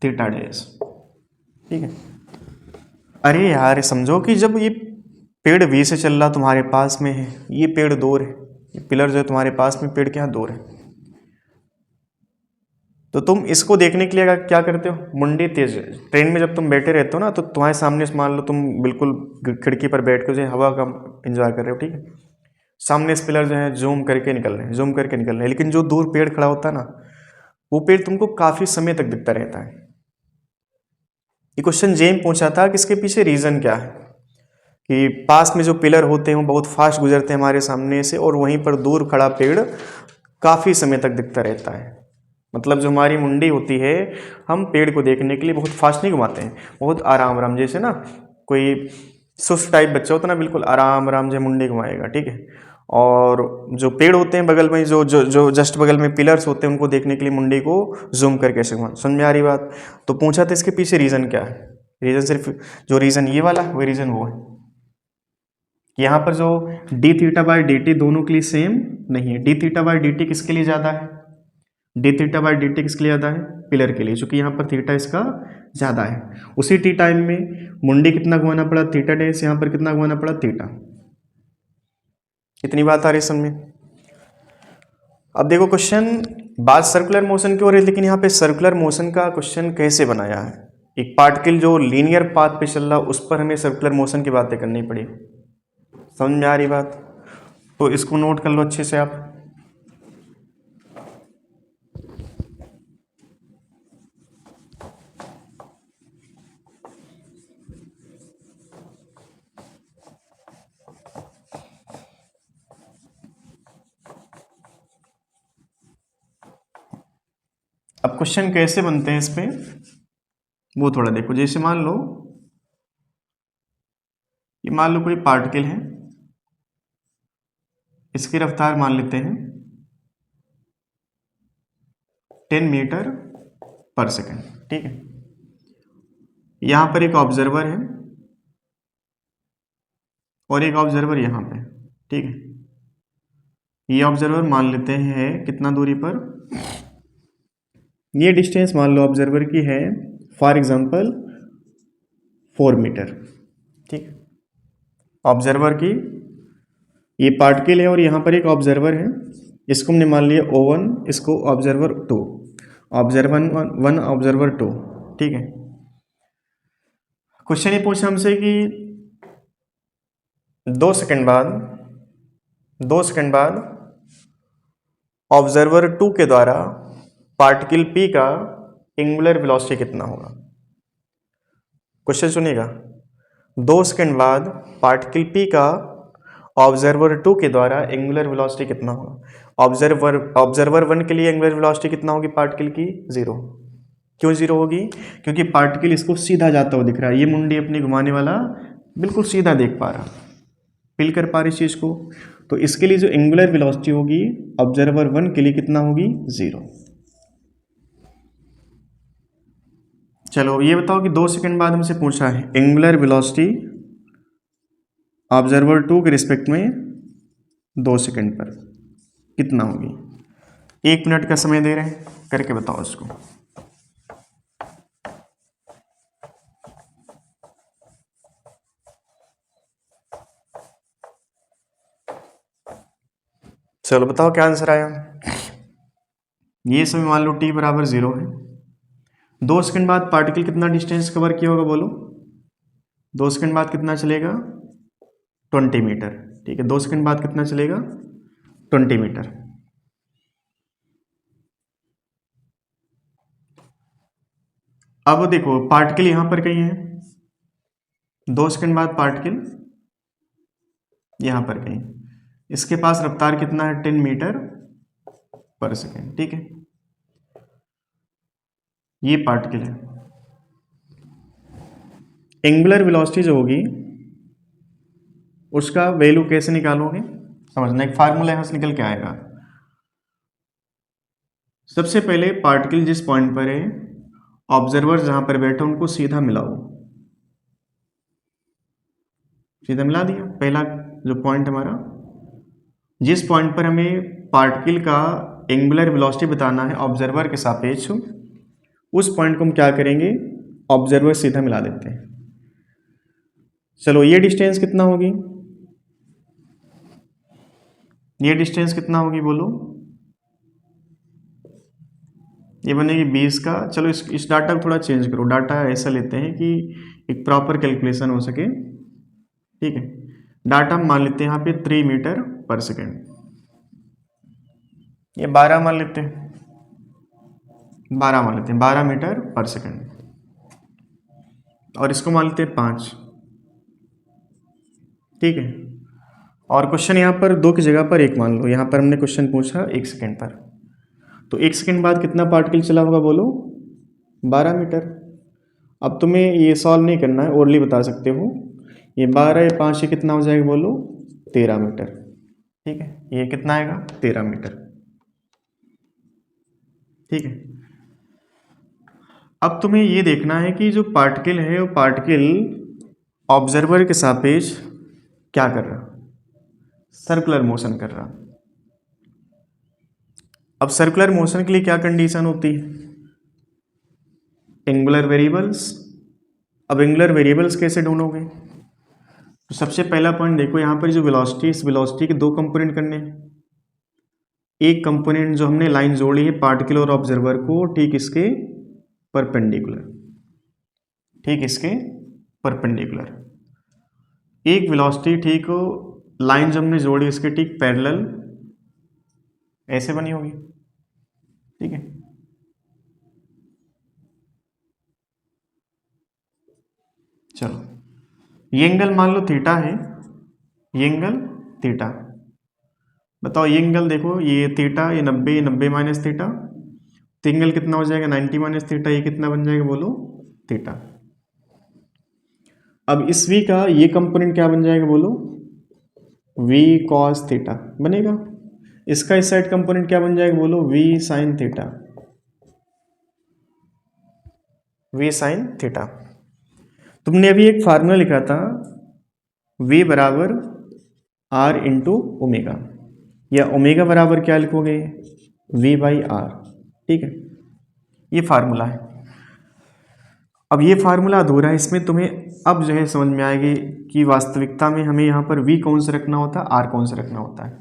थीटा डैश, ठीक है। अरे यार समझो कि जब ये पेड़ v से चल रहा तुम्हारे पास में है, ये पेड़ दूर है, ये पिलर जो है तुम्हारे पास में, पेड़ क्या दूर है, तो तुम इसको देखने के लिए क्या करते हो, मुंडी तेज। ट्रेन में जब तुम बैठे रहते हो ना, तो तुम्हारे सामने से मान लो तुम बिल्कुल खिड़की पर बैठ कर जो है हवा का एंजॉय कर रहे हो, ठीक है। सामने से पिलर जो है जूम करके निकल रहे हैं, लेकिन जो दूर पेड़ खड़ा होता है ना, वो पेड़ तुमको काफी समय तक दिखता रहता है। ये क्वेश्चन जेम पूछा था कि इसके पीछे रीजन क्या है, कि पास में जो पिलर होते हैं वो बहुत फास्ट गुजरते हैं हमारे सामने से, और वहीं पर दूर खड़ा पेड़ काफी समय तक दिखता रहता है। मतलब जो हमारी मुंडी होती है, हम पेड़ को देखने के लिए बहुत फास्ट नहीं घुमाते हैं, बहुत आराम आराम, जैसे ना कोई सुस्त टाइप बच्चा होता है ना, बिल्कुल आराम आराम से मुंडी घुमाएगा, ठीक है। और जो पेड़ होते हैं बगल में, जो जो जो जस्ट बगल में पिलर्स होते हैं, उनको देखने के लिए मुंडी को जूम करके ऐसे घुमा। समझ में आ रही बात। तो पूछा था इसके पीछे रीजन क्या है। रीजन सिर्फ जो रीजन ये वाला, वही रीजन वो है। यहाँ पर जो D theta by D T दोनों के लिए सेम नहीं है। D theta by D T किसके लिए ज़्यादा है, D theta by D T किसके लिए ज़्यादा है, पिलर के लिए, चूंकि यहाँ पर थीटा इसका ज़्यादा है। उसी टी टाइम में मुंडी कितना घुमाना पड़ा, थीटा डैश, यहाँ पर कितना घुमाना पड़ा, थीटा। इतनी बात आ रही समझ में। अब देखो क्वेश्चन, बात सर्कुलर मोशन की हो रही है, लेकिन यहाँ पे सर्कुलर मोशन का क्वेश्चन कैसे बनाया है। एक पार्टिकल जो लीनियर पाथ पे चल रहा, उस पर हमें सर्कुलर मोशन की बातें करनी पड़ी। समझ में आ रही बात? तो इसको नोट कर लो अच्छे से आप। अब क्वेश्चन कैसे बनते हैं इस पे वो थोड़ा देखो। जैसे मान लो कोई पार्टिकल है, इसकी रफ्तार मान लेते हैं 10 मीटर पर सेकेंड, ठीक है। यहां पर एक ऑब्जर्वर है और एक ऑब्जर्वर यहां पे, ठीक है। ये ऑब्जर्वर मान लेते हैं कितना दूरी पर, ये डिस्टेंस मान लो ऑब्जर्वर की है फॉर एग्जांपल 4 मीटर, ठीक है। ऑब्जर्वर की ये पार्टिकल है और यहाँ पर एक ऑब्जर्वर है, इसको हमने मान लिया O1, इसको ऑब्जर्वर 2, ऑब्जर्वर 1 ऑब्जर्वर 2, ठीक है। क्वेश्चन ये पूछा हमसे कि 2 सेकंड बाद ऑब्जर्वर 2 के द्वारा पार्टिकल P का एंगुलर वेलोसिटी कितना होगा। क्वेश्चन सुनिएगा, 2 सेकंड बाद पार्टिकल P का ऑब्जर्वर 2 के द्वारा एंगुलर वेलोसिटी कितना होगा। ऑब्जर्वर 1 के लिए एंगुलर वेलोसिटी कितना होगी पार्टिकल की, 0। क्यों 0 होगी? क्योंकि पार्टिकल इसको सीधा जाता हुआ दिख रहा है, ये मुंडी अपनी घुमाने वाला बिल्कुल सीधा देख पा रहा, फील कर पा रही इस चीज को। तो इसके लिए जो एंगुलर वेलोसिटी होगी ऑब्जर्वर 1 के लिए कितना होगी, 0। चलो ये बताओ कि 2 सेकंड बाद हमसे पूछा है एंगुलर वेलोसिटी ऑब्जर्वर 2 के रिस्पेक्ट में 2 सेकंड पर कितना होगी। 1 मिनट का समय दे रहे हैं, करके बताओ इसको। चलो बताओ क्या आंसर आया। ये समय मान लो t बराबर 0 है। 2 सेकंड बाद पार्टिकल कितना डिस्टेंस कवर किया होगा बोलो। 2 सेकंड बाद कितना चलेगा, 20 मीटर, ठीक है। 2 सेकंड बाद कितना चलेगा, 20 मीटर। अब देखो पार्टिकल यहां पर कहीं है, 2 सेकंड बाद पार्टिकल यहां पर कहीं, इसके पास रफ्तार कितना है, 10 मीटर पर सेकेंड, ठीक है। ये पार्टिकल है। एंगुलर वेलोसिटी जो होगी उसका वैल्यू कैसे निकालोगे, समझना, एक फार्मूला यहां से निकल के आएगा। सबसे पहले पार्टिकल जिस पॉइंट पर है, ऑब्जर्वर जहां पर बैठे उनको सीधा मिलाओ, सीधा मिला दिया। पहला जो पॉइंट हमारा, जिस पॉइंट पर हमें पार्टिकल का एंगुलर वेलोसिटी बताना है ऑब्जर्वर के सापेक्ष, उस पॉइंट को हम क्या करेंगे, ऑब्जर्वर सीधा मिला देते हैं। चलो ये डिस्टेंस कितना होगी, ये डिस्टेंस कितना होगी बोलो। ये बनेगी 20 का। चलो इस डाटा को थोड़ा चेंज करो, डाटा ऐसा लेते हैं कि एक प्रॉपर कैलकुलेशन हो सके, ठीक है। डाटा मान लेते हैं यहाँ पे 3 मीटर पर सेकेंड, ये 12 मान लेते हैं, 12 मीटर पर सेकेंड, और इसको मान लेते हैं 5, ठीक है। और क्वेश्चन यहाँ पर 2 की जगह पर 1 मान लो। यहाँ पर हमने क्वेश्चन पूछा 1 सेकेंड पर, तो 1 सेकेंड बाद कितना पार्टिकल चला होगा बोलो, 12 मीटर। अब तुम्हें ये सॉल्व नहीं करना है, ओरली बता सकते हो। ये 12 या 5 ये कितना हो जाएगा बोलो, 13 मीटर, ठीक है। ये कितना आएगा, 13 मीटर, ठीक है। अब तुम्हें ये देखना है कि जो पार्टिकल है वो पार्टिकल ऑब्जर्वर के सापेक्ष क्या कर रहा, सर्कुलर मोशन कर रहा। अब सर्कुलर मोशन के लिए क्या कंडीशन होती है, एंगुलर वेरिएबल्स। अब एंगुलर वेरिएबल्स कैसे ढूंढोगे, तो सबसे पहला पॉइंट देखो, यहाँ पर जो वेलोसिटी, इस वेलोसिटी के 2 कंपोनेंट करने हैं। एक कंपोनेंट जो हमने लाइन जोड़ी है पार्टिकल और ऑब्जर्वर को ठीक इसके परपेंडिकुलर, ठीक इसके परपेंडिकुलर। एक वेलोसिटी ठीक हो लाइन जो हमने जोड़ी उसके ठीक पैरेलल ऐसे बनी होगी, ठीक है। चलो ये एंगल मान लो थीटा है, ये एंगल थीटा। बताओ ये एंगल देखो, ये थीटा, ये 90, 90 माइनस थीटा, तो एंगल कितना हो जाएगा 90 माइनस थीटा, ये कितना बन जाएगा बोलो थीटा। अब इस v का ये कंपोनेंट क्या बन जाएगा बोलो, v cos थीटा बनेगा। इसका इस साइड कंपोनेंट क्या बन जाएगा बोलो, v sin theta, v sin theta. तुमने अभी एक फार्मूला लिखा था v बराबर r इंटू ओमेगा, या ओमेगा बराबर क्या लिखोगे v बाई आर, ठीक है। ये फार्मूला है। अब ये फार्मूला अधूरा है, इसमें तुम्हें अब जो है समझ में आएगी कि वास्तविकता में हमें यहाँ पर v कौन सा रखना होता है, r कौन सा रखना होता है।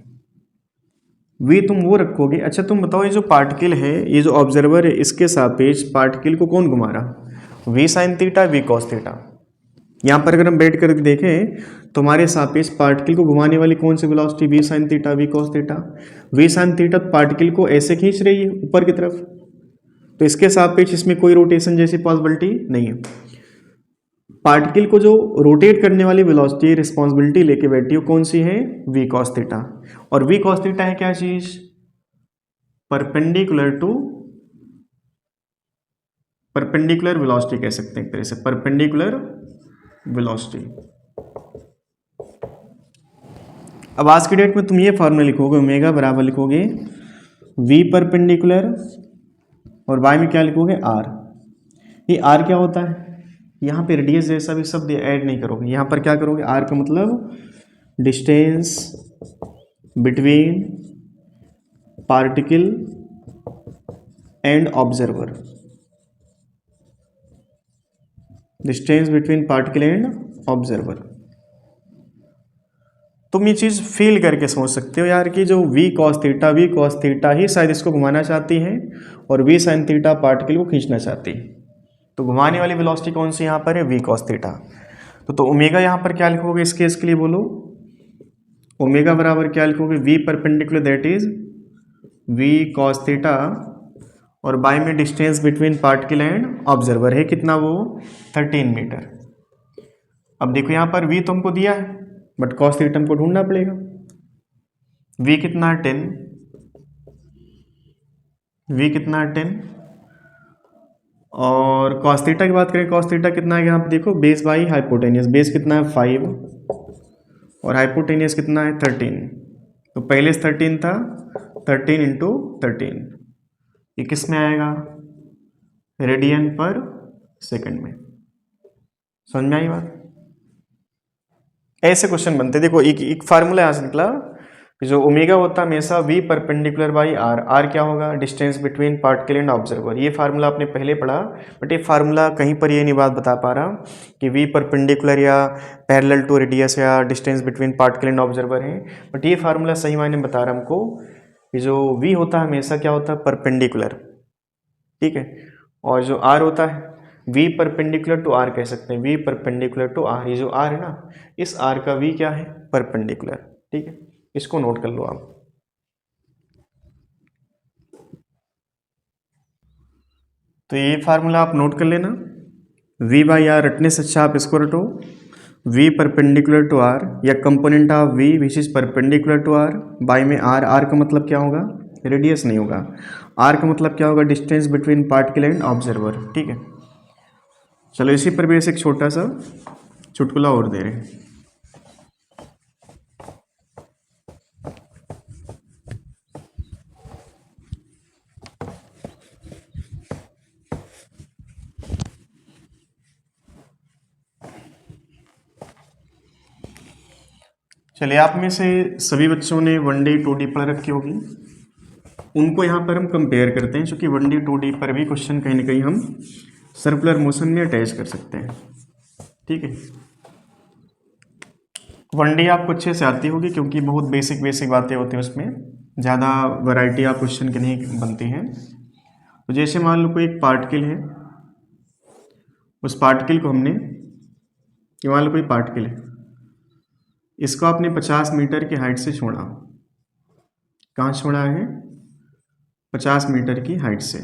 v तुम वो रखोगे। अच्छा तुम बताओ, ये जो पार्टिकल है, ये जो ऑब्जर्वर है, इसके सापेक्ष पार्टिकल को कौन घुमा रहा, v sine theta, v cos theta. यहाँ पर अगर हम बैठ कर देखें तो हमारे सापेक्ष पार्टिकल को घुमाने वाली कौन सी velocity, v sine theta, v cos theta. v sine theta particle को ऐसे खींच रही है ऊपर की तरफ, तो इसके सापेक्ष इसमें कोई रोटेशन जैसी पॉसिबिलिटी नहीं है। पार्टिकल को जो रोटेट करने वाली वेलोसिटी रिस्पॉन्सिबिलिटी लेके बैठी है कौन सी है, v कॉस थीटा। और v कॉस थीटा है क्या चीज, परपेंडिकुलर वेलोसिटी कह सकते हैं एक तरह से, परपेंडिकुलर वेलोसिटी। अब आज की डेट में तुम ये फॉर्मूला लिखोगे, ओमेगा बराबर लिखोगे v परपेंडिकुलर और y में क्या लिखोगे r। ये r क्या होता है, यहाँ पे रेडियस जैसा भी शब्द ऐड नहीं करोगे, यहाँ पर क्या करोगे, r का मतलब distance between particle and observer, distance between particle and observer. तुम ये चीज़ फील करके सोच सकते हो यार कि जो v cos थीटा ही शायद इसको घुमाना चाहती है और v sin थीटा पार्टिकल को खींचना चाहती है। तो घुमाने वाली वेलोसिटी कौन सी यहाँ पर है, v cos थीटा। तो ओमेगा यहाँ पर क्या लिखोगे इस केस के लिए बोलो, ओमेगा बराबर क्या लिखोगे, v perpendicular that is v cos theta, और बाय में distance between particle and observer है कितना वो 13 मीटर। अब देखो यहाँ पर v तो हमको दिया है, बट cos थीटा हमको ढूंढना पड़ेगा। v कितना है 10, v कितना है 10, और cos थीटा की बात करें, cos थीटा कितना है यहाँ पे देखो, बेस बाई हाइपोटेनियस, बेस कितना है 5 और हाइपोटेनियस कितना है 13। तो पहले से 13 था, 13 इंटू 13, ये किस में आएगा, रेडियन पर सेकंड में। समझ में आई बात। ऐसे क्वेश्चन बनते देखो, एक फार्मूला यहाँ से निकला कि जो ओमेगा होता है हमेशा v perpendicular by r, r क्या होगा, distance between particle and observer. ये फार्मूला आपने पहले पढ़ा, बट ये फार्मूला कहीं पर ये नहीं बात बता पा रहा कि v परपेंडिकुलर या पैरेलल टू रेडियस या distance between particle and observer है, बट ये फार्मूला सही मायने बता रहा हमको कि जो v होता है हमेशा क्या होता है, परपेंडिकुलर, ठीक है। और जो r होता है v परपेंडिकुलर टू r कह सकते हैं, v परपेंडिकुलर टू r। ये जो r है ना, इस r का v क्या है, परपेंडिकुलर, ठीक है। इसको नोट कर लो आप। तो ये फार्मूला आप नोट कर लेना, v बाई आर रटने से अच्छा आप इसको रटो, v परपेंडिकुलर टू r या component of v which is perpendicular to r, by में r, r का मतलब क्या होगा, रेडियस नहीं होगा, r का मतलब क्या होगा, distance between particle and observer, ठीक है। चलो इसी पर भी एक छोटा सा चुटकुला और दे रहे हैं। चलिए, आप में से सभी बच्चों ने 1D 2D पढ़ रखी होगी, उनको यहाँ पर हम कंपेयर करते हैं, क्योंकि 1D 2D पर भी क्वेश्चन कहीं ना कहीं हम सर्कुलर मोशन में अटैच कर सकते हैं, ठीक है। 1D आपको अच्छे से आती होगी क्योंकि बहुत बेसिक बेसिक बातें होती हैं उसमें, ज़्यादा वैरायटी आप क्वेश्चन की नहीं बनती हैं। तो जैसे मान लो कोई एक पार्टिकल है, उस पार्टिकल को हमने, मान लो कोई पार्टिकल है, इसको आपने 50 मीटर की हाइट से छोड़ा। कहाँ छोड़ा है? 50 मीटर की हाइट से।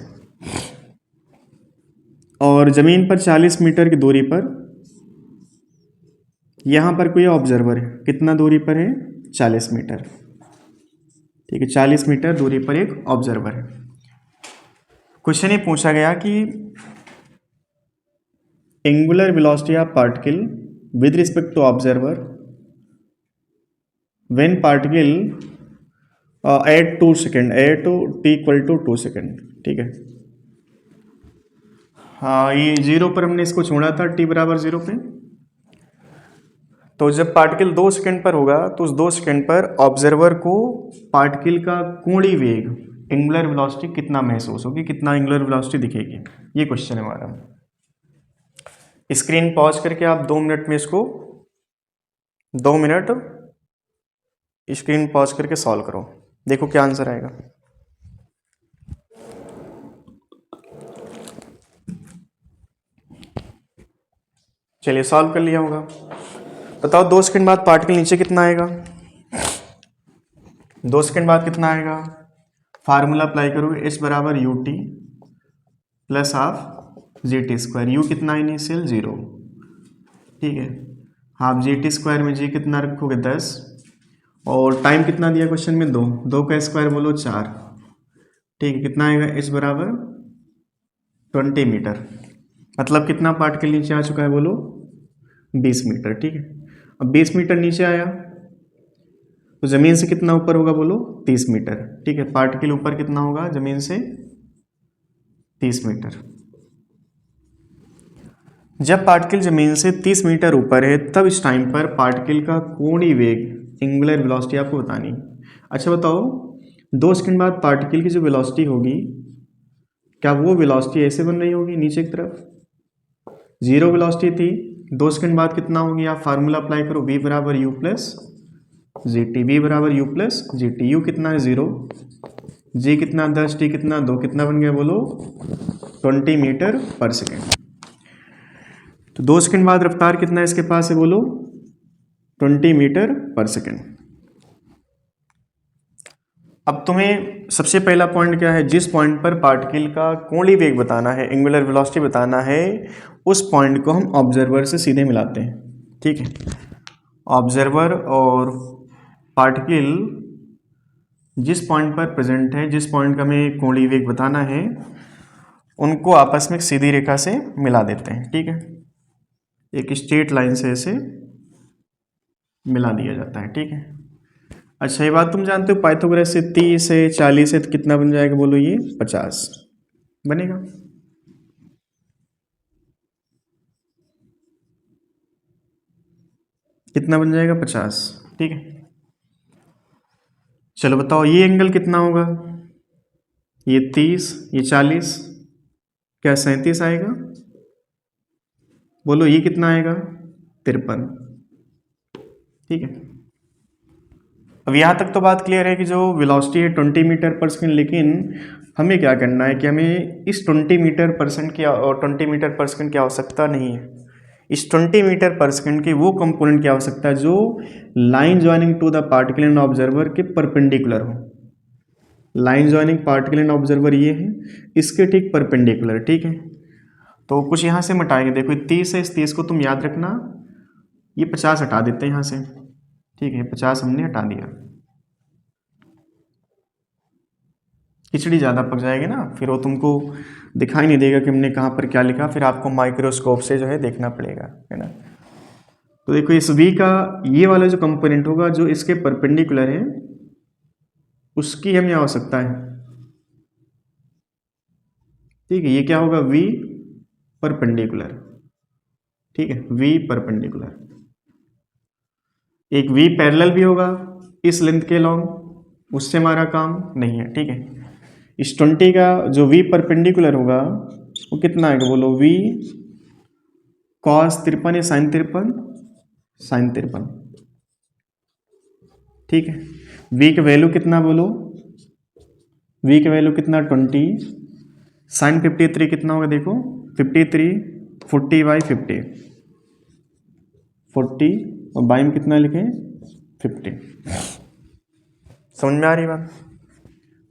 और ज़मीन पर 40 मीटर की दूरी पर यहाँ पर कोई ऑब्जर्वर है। कितना दूरी पर है? 40 मीटर। ठीक है, 40 मीटर दूरी पर एक ऑब्जर्वर है। क्वेश्चन ये पूछा गया कि angular velocity of particle with respect to observer when particle at 2 second at t equal to 2 second. ठीक है, हाँ ये 0 पर हमने इसको छोड़ा था, टी बराबर 0 पे। तो जब पार्टिकल 2 सेकेंड पर होगा तो उस 2 सेकेंड पर ऑब्जर्वर को पार्टिकल का कोणीय वेग एंगुलर वेलोसिटी कितना महसूस होगी, कितना एंगुलर वेलोसिटी दिखेगी, ये क्वेश्चन है हमारा। स्क्रीन पॉज करके आप 2 मिनट में इसको 2 मिनट स्क्रीन पॉज करके सॉल्व करो, देखो क्या आंसर आएगा। चलिए सॉल्व कर लिया होगा। बताओ 2 सेकंड बाद पार्टिकल नीचे कितना आएगा? 2 सेकंड बाद कितना आएगा? फार्मूला अप्लाई करोगे, एच बराबर U T plus half G T square. You कितना इनिशियल 0, ठीक है, हाफ जी टी स्क्वायर में जी कितना रखोगे 10, और टाइम कितना दिया क्वेश्चन में 2, 2 का स्क्वायर बोलो 4। ठीक है, कितना आएगा? एच बराबर 20 मीटर। मतलब कितना पार्टिकल नीचे आ चुका है बोलो? 20 मीटर। ठीक है, अब 20 मीटर नीचे आया तो ज़मीन से कितना ऊपर होगा बोलो? 30 मीटर। ठीक है, पार्टिकल ऊपर कितना होगा ज़मीन से? 30 मीटर। जब पार्टिकल ज़मीन से 30 मीटर ऊपर है तब इस टाइम पर पार्टिकल का कोणीय वेग एंगुलर वेलोसिटी आपको बतानी। अच्छा बताओ, 2 सेकंड बाद पार्टिकल की जो वेलोसिटी होगी, क्या वो वेलोसिटी ऐसे बन रही होगी नीचे की तरफ? 0 वेलोसिटी थी, 2 सेकंड बाद कितना होगी? आप फार्मूला अप्लाई करो, v बराबर U plus G T. V बराबर U plus G T. U कितना है 0, जी कितना 10, टी कितना 2, कितना बन गया बोलो? 20 मीटर पर सेकेंड। तो 2 सेकंड बाद रफ्तार कितना है इसके पास है बोलो? 20 मीटर पर सेकेंड। अब तुम्हें सबसे पहला पॉइंट क्या है? जिस पॉइंट पर पार्टिकल का कोणीय वेग बताना है, एंगुलर वेलोसिटी बताना है, उस पॉइंट को हम ऑब्जर्वर से सीधे मिलाते हैं। ठीक है, ऑब्जर्वर और पार्टिकल जिस पॉइंट पर प्रेजेंट है, जिस पॉइंट का हमें कोणीय वेग बताना है, उनको आपस में एक सीधी रेखा से मिला देते हैं। ठीक है, एक स्ट्रेट लाइन से ऐसे मिला दिया जाता है। ठीक है, अच्छा ये बात तुम जानते हो पाइथागोरस से 30 है 40 है तो कितना बन जाएगा बोलो? ये 50 बनेगा। कितना बन जाएगा? 50। ठीक है, चलो बताओ ये एंगल कितना होगा? ये 30, ये 40, क्या 37 आएगा बोलो? ये कितना आएगा? 53। ठीक है, अब यहाँ तक तो बात क्लियर है कि जो वेलोसिटी है 20 मीटर पर सेकेंड, लेकिन हमें क्या करना है कि हमें इस 20 मीटर पर सेकेंड की और 20 मीटर पर सेकेंड की आवश्यकता नहीं है। इस 20 मीटर पर सेकेंड के वो कंपोनेंट की आवश्यकता है जो line joining two the particle and observer के परपेंडिकुलर हो। Line joining particle and observer ये है, इसके ठीक परपेंडिकुलर। ठीक है, तो कुछ यहाँ से मटाएंगे। देखो 30 है, इस 30 को तुम याद रखना, ये 50 हटा देते हैं यहाँ से। ठीक है, 50 हमने हटा दिया। खिचड़ी ज़्यादा पक जाएगी ना, फिर वो तुमको दिखाई नहीं देगा कि हमने कहाँ पर क्या लिखा, फिर आपको माइक्रोस्कोप से जो है देखना पड़ेगा, है ना। तो देखो इस v का ये वाला जो कंपोनेंट होगा जो इसके परपेंडिकुलर है, उसकी हमें आवश्यकता है। ठीक है, ये क्या होगा? v perpendicular. ठीक है, v परपेंडिकुलर। एक v पैरेलल भी होगा इस लेंथ के लॉन्ग, उससे हमारा काम नहीं है। ठीक है, इस 20 का जो v परपेंडिकुलर होगा वो कितना आएगा बोलो? v cos 53 या sin 53? sin 53। ठीक है, v का वैल्यू कितना बोलो? v का वैल्यू कितना? 20। sin 53 कितना होगा? देखो 53 40/50, 40 और बाई में कितना लिखें? 15। समझ में आ रही बात?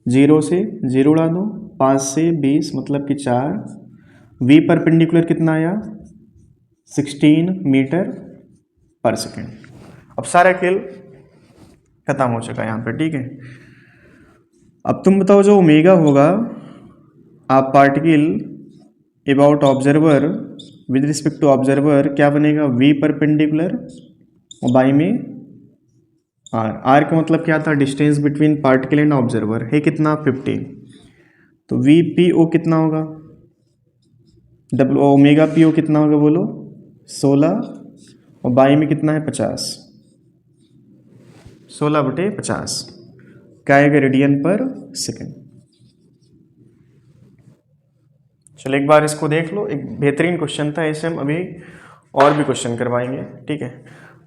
0 से 0 उड़ा दो, 5 से 20 मतलब कि 4, v परपेंडिकुलर कितना आया 16 मीटर पर सेकेंड। अब सारा खेल खत्म हो चुका है यहाँ पे, ठीक है। अब तुम बताओ जो ओमेगा होगा आप particle about observer with respect to observer क्या बनेगा, v परपेंडिकुलर और बाई में r का मतलब क्या था, distance between particle and observer है कितना 15, तो वी पी ओ कितना होगा, डब्ल्यू ओमेगा पी ओ कितना होगा बोलो 16 और बाई में कितना है 50, 16/50 क्या आएगा रेडियन पर सेकेंड। चलो एक बार इसको देख लो, एक बेहतरीन क्वेश्चन था, ऐसे हम अभी और भी क्वेश्चन करवाएंगे, ठीक है।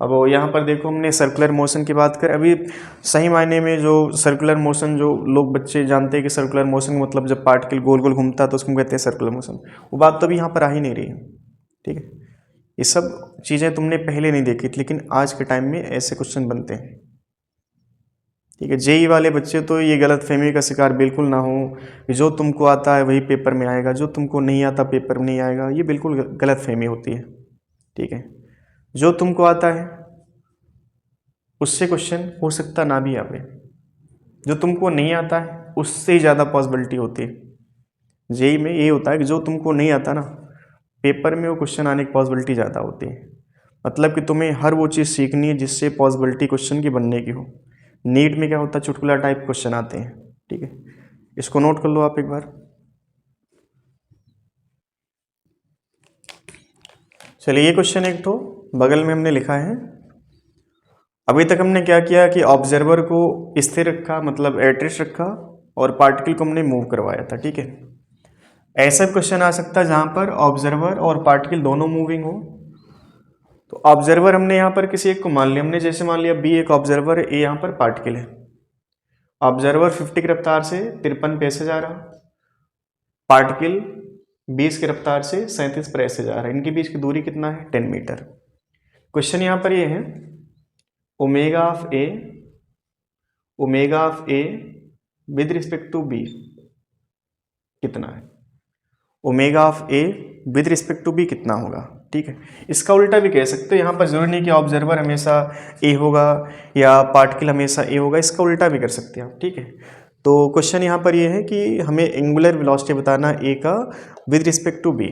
अब यहाँ पर देखो हमने सर्कुलर मोशन की बात कर, अभी सही मायने में जो सर्कुलर मोशन जो लोग बच्चे जानते हैं कि सर्कुलर मोशन मतलब जब पार्टिकल गोल गोल घूमता है तो उसको कहते हैं सर्कुलर मोशन, वो बात तो अभी यहाँ पर आ ही नहीं रही है, ठीक है। ये सब चीज़ें तुमने पहले नहीं देखी थी, लेकिन आज के टाइम में ऐसे क्वेश्चन बनते हैं, ठीक है। जेई वाले बच्चे तो ये गलत फहमी का शिकार बिल्कुल ना हो कि जो तुमको आता है वही पेपर में आएगा, जो तुमको नहीं आता पेपर में नहीं आएगा, ये बिल्कुल गलत फहमी होती है, ठीक है। जो तुमको आता है उससे क्वेश्चन हो सकता ना भी आवे, जो तुमको नहीं आता है उससे ही ज़्यादा पॉसिबिलिटी होती है। जेई में ये होता है कि जो तुमको नहीं आता ना पेपर में वो क्वेश्चन आने की पॉसिबिलिटी ज़्यादा होती है, मतलब कि तुम्हें हर वो चीज़ सीखनी है जिससे पॉसिबिलिटी क्वेश्चन की बनने की हो। नीट में क्या होता है चुटकुला टाइप क्वेश्चन आते हैं, ठीक है, इसको नोट कर लो आप एक बार। चलिए ये क्वेश्चन एक तो बगल में हमने लिखा है, अभी तक हमने क्या किया कि ऑब्जर्वर को स्थिर रखा मतलब एट रेस्ट रखा और पार्टिकल को हमने मूव करवाया था, ठीक है। ऐसा क्वेश्चन आ सकता है जहां पर ऑब्जर्वर और पार्टिकल दोनों मूविंग हो, तो ऑब्जर्वर हमने यहाँ पर किसी एक को मान लिया, हमने जैसे मान लिया बी एक ऑब्जर्वर है, ए यहाँ पर पार्टिकल है। ऑब्जर्वर 50 की रफ्तार से 53 पे से जा रहा, पार्टिकल 20 की रफ्तार से 37 पर ऐसे जा रहा है, इनके बीच की दूरी कितना है 10 मीटर। क्वेश्चन यहाँ पर ये है omega of A with respect to B कितना है, omega of A with respect to B कितना होगा, ठीक है। इसका उल्टा भी कह सकते हो, यहाँ पर जरूरी नहीं कि ऑब्जर्वर हमेशा ए होगा या पार्टिकल हमेशा ए होगा, इसका उल्टा भी कर सकते हैं आप, ठीक है। तो क्वेश्चन यहाँ पर ये है कि हमें एंगुलर वेलोसिटी बताना ए का विद रिस्पेक्ट टू बी,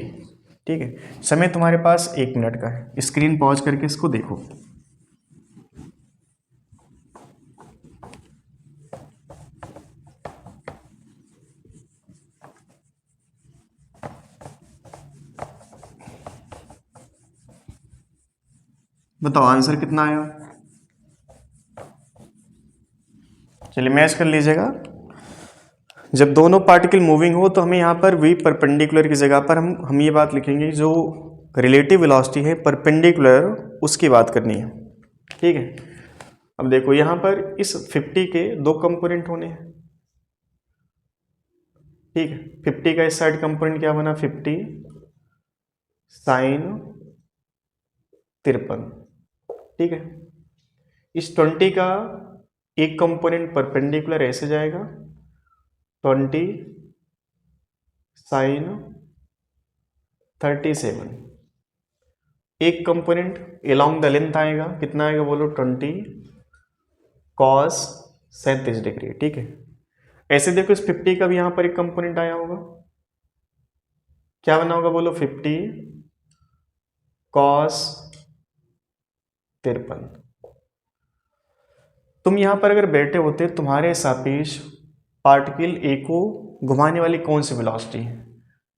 ठीक है। समय तुम्हारे पास 1 मिनट का है, स्क्रीन पॉज करके इसको देखो। बताओ आंसर कितना आया, चलिए मैच कर लीजिएगा। जब दोनों पार्टिकल मूविंग हो तो हमें यहाँ पर v परपेंडिकुलर की जगह पर हम ये बात लिखेंगे जो रिलेटिव वेलोसिटी है परपेंडिकुलर उसकी बात करनी है, ठीक है। अब देखो यहाँ पर इस 50 के 2 कंपोनेंट होने हैं, ठीक है। 50 का इस साइड कंपोनेंट क्या बना 50 साइन 53, ठीक है। इस 20 का एक कंपोनेंट परपेंडिकुलर ऐसे जाएगा 20 साइन 37, एक कंपोनेंट अलोंग द लेंथ आएगा, कितना आएगा बोलो 20 कॉस 37 डिग्री, ठीक है। ऐसे देखो इस 50 का भी यहां पर एक कंपोनेंट आया होगा, क्या बना होगा बोलो 50 कॉस 53। तुम यहां पर अगर बैठे होते तुम्हारे सापेक्ष पार्टिकल ए को घुमाने वाली कौन सी वेलोसिटी है,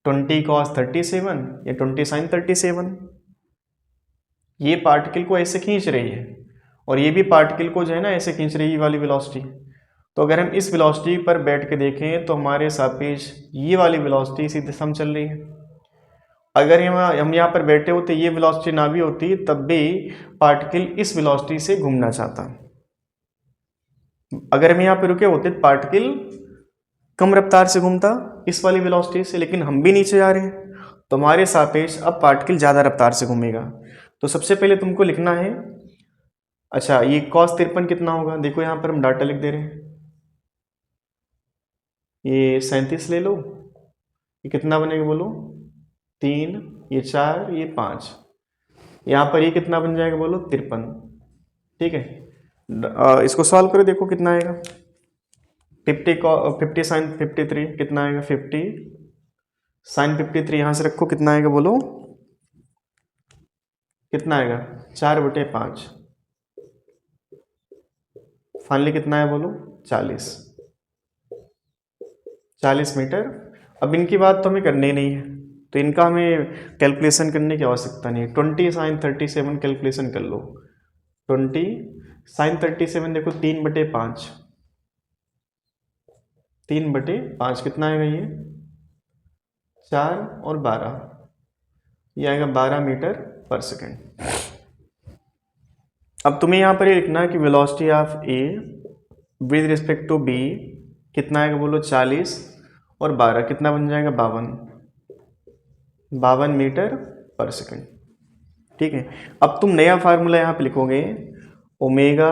20 कॉस 37 या 20 साइन 37। ये पार्टिकल को ऐसे खींच रही है और ये भी पार्टिकल को जो है ना ऐसे खींच रही है वाली वेलोसिटी। तो अगर हम इस वेलोसिटी पर बैठ के देखें तो हमारे सापेक्ष ये वाली वेलोसिटी इसी दिशा में चल रही है। अगर हम यहाँ पर बैठे होते ये वेलोसिटी ना भी होती तब भी पार्टिकल इस वेलोसिटी से घूमना चाहता। अगर हम यहाँ पे रुके होते पार्टिकल कम रफ्तार से घूमता इस वाली वेलोसिटी से, लेकिन हम भी नीचे जा रहे हैं तो हमारे सापेक्ष अब पार्टिकल ज़्यादा रफ्तार से घूमेगा। तो सबसे पहले तुमको लिखना है अच्छा, ये cos 53 कितना होगा, देखो यहाँ पर हम डाटा लिख दे रहे हैं, ये 37 ले लो, ये कितना बनेगा बोलो, 3, ये 4, ये 5, यहाँ पर ये कितना बन जाएगा बोलो, 53। ठीक है, इसको सॉल्व करो, देखो कितना आएगा, 50 साइन 53 कितना आएगा, 50 साइन 53 यहाँ से रखो, कितना आएगा बोलो, कितना आएगा, 4/5, फाइनली कितना है बोलो, 40 मीटर। अब इनकी बात तो हमें करनी ही नहीं है, तो इनका हमें कैलकुलेशन करने की आवश्यकता नहीं है। 20 साइन 37 कैलकुलेशन कर लो, 20 साइन 37 देखो 3/5, 3/5 कितना आएगा, ये 4 और 12, ये आएगा 12 मीटर पर सेकेंड। अब तुम्हें यहाँ पर ये लिखना है कि velocity of A with respect to B कितना आएगा बोलो, 40 और 12 कितना बन जाएगा, 52 मीटर पर सेकेंड। ठीक है, अब तुम नया फार्मूला यहाँ पे लिखोगे, omega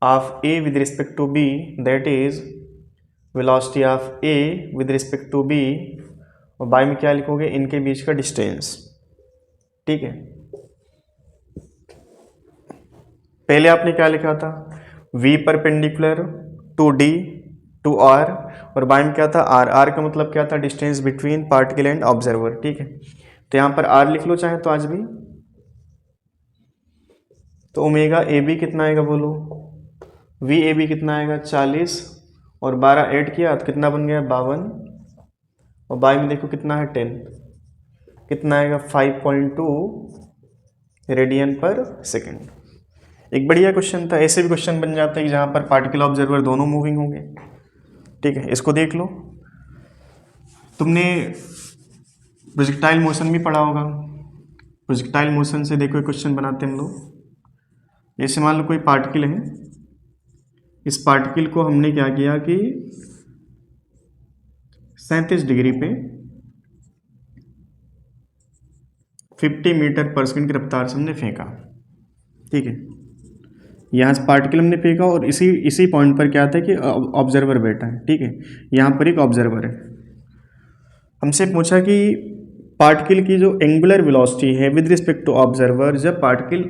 of A with respect to B that is velocity of A with respect to B, और बाय में क्या लिखोगे, इनके बीच का डिस्टेंस। ठीक है, पहले आपने क्या लिखा था, v perpendicular to d to r, और बाय में क्या था, r का मतलब क्या था, distance between particle and observer. ठीक है, तो यहाँ पर r लिख लो चाहे तो आज भी, तो ओमेगा ए बी कितना आएगा बोलो, वी ए बी कितना आएगा, 40 और 12 ऐड किया तो कितना बन गया, 52, और बाय में देखो कितना है, 10, कितना आएगा, 5.2 रेडियन पर सेकेंड। एक बढ़िया क्वेश्चन था, ऐसे भी क्वेश्चन बन जाता है कि जहाँ पर पार्टिकल ऑब्जर्वर दोनों मूविंग होंगे। ठीक है, इसको देख लो, तुमने प्रोजेक्टाइल मोशन भी पढ़ा होगा, प्रोजेक्टाइल मोशन से देखो एक क्वेश्चन बनाते हैं हम लोग। जैसे मान लो कोई पार्टिकल है, इस पार्टिकल को हमने क्या किया कि 37 डिग्री पे 50 मीटर पर सेकेंड की रफ्तार से हमने फेंका। ठीक है, यहाँ से पार्टिकल हमने फेंका और इसी पॉइंट पर क्या था कि ऑब्जर्वर बैठा है। ठीक है, यहाँ पर एक ऑब्जर्वर है, हमसे पूछा कि पार्टिकल की जो एंगुलर वेलोसिटी है विद रिस्पेक्ट टू ऑब्जर्वर जब पार्टिकल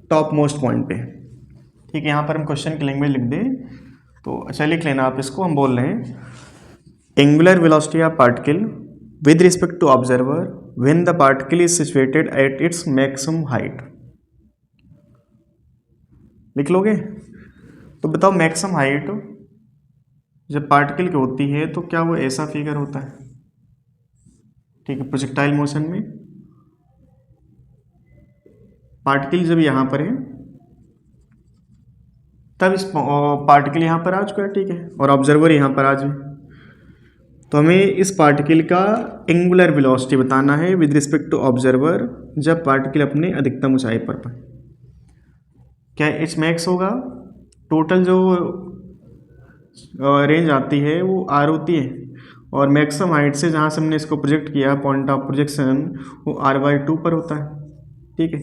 टॉप मोस्ट पॉइंट पे है। ठीक है, यहाँ पर हम क्वेश्चन की लैंग्वेज लिख दें तो अच्छा लिख लेना आप इसको, हम बोल रहे हैं angular velocity of particle with respect to observer when the particle is situated at its maximum height. लिख लोगे, तो बताओ मैक्सिमम हाइट जब पार्टिकल की होती है तो क्या वो ऐसा फिगर होता है। ठीक है, प्रोजेक्टाइल मोशन में पार्टिकल जब यहाँ पर है तब इस पार्टिकल यहाँ पर आ चुका है। ठीक है, और ऑब्जर्वर यहाँ पर आ जाए, तो हमें इस पार्टिकल का एंगुलर वेलोसिटी बताना है विद रिस्पेक्ट टू ऑब्जर्वर जब पार्टिकल अपने अधिकतम ऊंचाई पर पाए। क्या एच मैक्स होगा, टोटल जो रेंज आती है वो आर होती है, और मैक्सिमम हाइट से जहाँ से हमने इसको प्रोजेक्ट किया पॉइंट ऑफ प्रोजेक्शन वो r/2 पर होता है। ठीक है,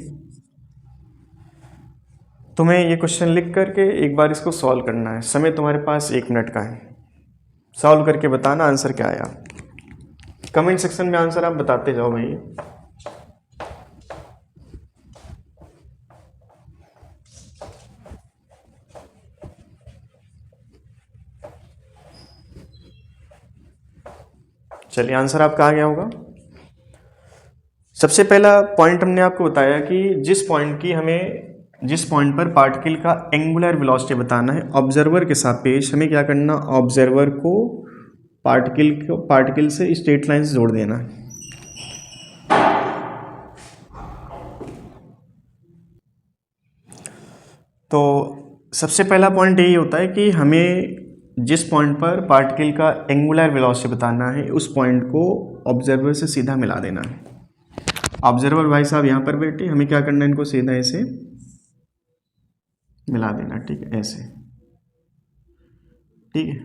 तुम्हें ये क्वेश्चन लिख करके एक बार इसको सॉल्व करना है, समय तुम्हारे पास 1 मिनट का है, सॉल्व करके बताना आंसर क्या आया। कमेंट सेक्शन में आंसर आप बताते जाओ भाई। चलिए, आंसर आपका आ गया होगा। सबसे पहला पॉइंट हमने आपको बताया कि जिस पॉइंट पर पार्टिकल का एंगुलर वेलोसिटी बताना है ऑब्जर्वर के सापेक्ष, हमें क्या करना, ऑब्जर्वर को पार्टिकल से स्ट्रेट लाइन से जोड़ देना है। तो सबसे पहला पॉइंट यही होता है कि हमें जिस पॉइंट पर पार्टिकल का एंगुलर वेलोसिटी बताना है उस पॉइंट को ऑब्जर्वर से सीधा मिला देना है। ऑब्जर्वर भाई साहब यहाँ पर बैठे, हमें क्या करना है, इनको सीधा ऐसे मिला देना। ठीक है, ऐसे। ठीक है,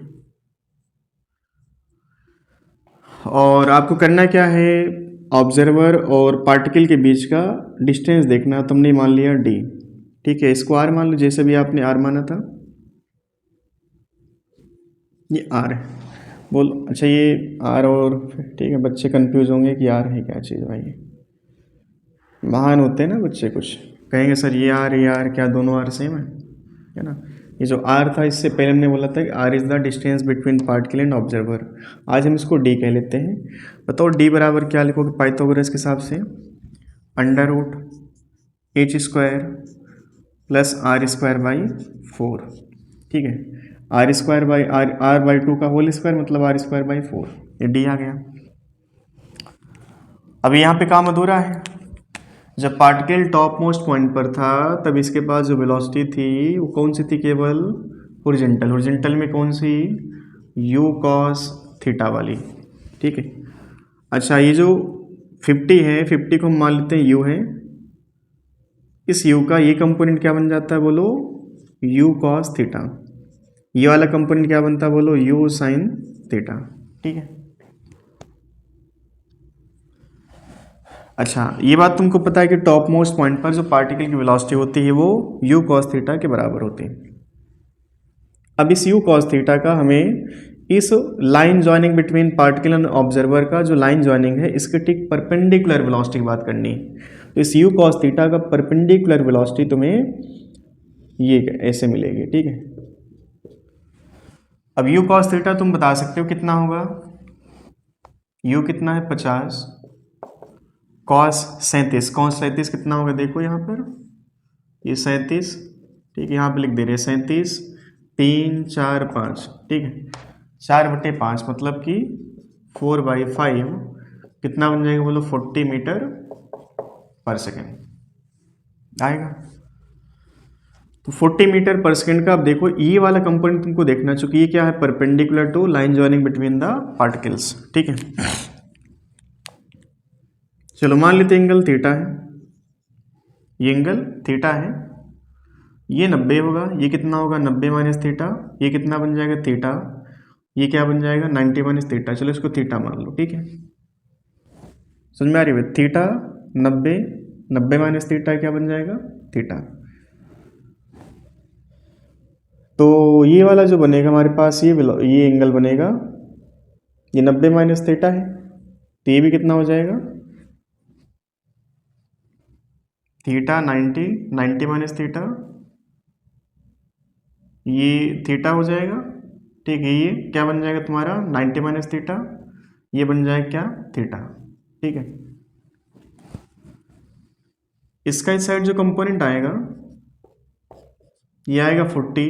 और आपको करना क्या है, ऑब्जर्वर और पार्टिकल के बीच का डिस्टेंस देखना, तुमने मान लिया d। ठीक है, इसको आर मान लो, जैसे भी आपने आर माना था, ये आर है। बोल अच्छा ये आर, और ठीक है, बच्चे कंफ्यूज होंगे कि आर है क्या चीज़ भाई, महान होते हैं ना बच्चे, कुछ कहेंगे सर ये आर क्या दोनों आर सेम है ना। ये जो आर था, इससे पहले हमने बोला था कि r is the distance between particle and observer. आज हम इसको डी कह लेते हैं। बताओ डी बराबर क्या लिखोगे पाइथागोरस के हिसाब से, under root h square plus r square by 4। ठीक है, r square by r by 2 का होल स्क्वायर मतलब आर स्क्वायर बाई 4, ये डी आ गया। अभी यहाँ पे काम अधूरा है। जब पार्टिकल टॉप मोस्ट पॉइंट पर था तब इसके पास जो वेलोसिटी थी वो कौन सी थी, केवल हॉरिजॉन्टल। हॉरिजॉन्टल में कौन सी, u cos थीटा वाली। ठीक है, अच्छा ये जो 50 है, 50 को हम मान लेते हैं u है, इस u का ये कंपोनेंट क्या बन जाता है बोलो, u cos थीटा। ये वाला कंपोनेंट क्या बनता है बोलो, u sin थीटा। ठीक है, अच्छा ये बात तुमको पता है कि टॉप मोस्ट पॉइंट पर जो पार्टिकल की वेलोसिटी होती है वो u cos थीटा के बराबर होती है। अब इस u cos थीटा का हमें इस line joining between particle and observer का जो लाइन जॉइनिंग है इसके ठीक परपेंडिकुलर वेलोसिटी की बात करनी है। तो इस u cos थीटा का परपेंडिकुलर वेलोसिटी तुम्हें ये ऐसे मिलेगी। ठीक है, अब u cos थीटा तुम बता सकते हो कितना होगा, u कितना है 50, कॉस 37, कॉस 37 कितना होगा देखो यहाँ पर, ये 37, ठीक है, यहाँ पे लिख दे रहे हैं 37, 3 4 5, ठीक है, 4/5 मतलब कि 4/5 कितना बन जाएगा बोलो, 40 मीटर पर सेकेंड आएगा। तो 40 मीटर पर सेकेंड का अब देखो ये वाला कंपोनेंट तुमको देखना, चूंकि ये क्या है, perpendicular to line joining between the particles. ठीक है, चलो मान लेते एंगल थीटा है, ये एंगल थीटा है, ये 90 होगा, ये कितना होगा 90 माइनस थीटा, ये कितना बन जाएगा थीटा, ये क्या बन जाएगा 90 माइनस थीटा। चलो इसको थीटा मान लो। ठीक है, समझ में आ रही है, थीटा 90, 90 माइनस थीटा क्या बन जाएगा थीटा। तो ये वाला जो बनेगा हमारे पास, ये एंगल बनेगा, ये 90 माइनस थीटा है, तो ये भी कितना हो जाएगा थीटा 90, 90 माइनस थीटा, ये थीटा हो जाएगा। ठीक है, ये क्या बन जाएगा तुम्हारा 90 माइनस थीटा, ये बन जाएगा क्या थीटा। ठीक है, इसका इस साइड जो कंपोनेंट आएगा ये आएगा 40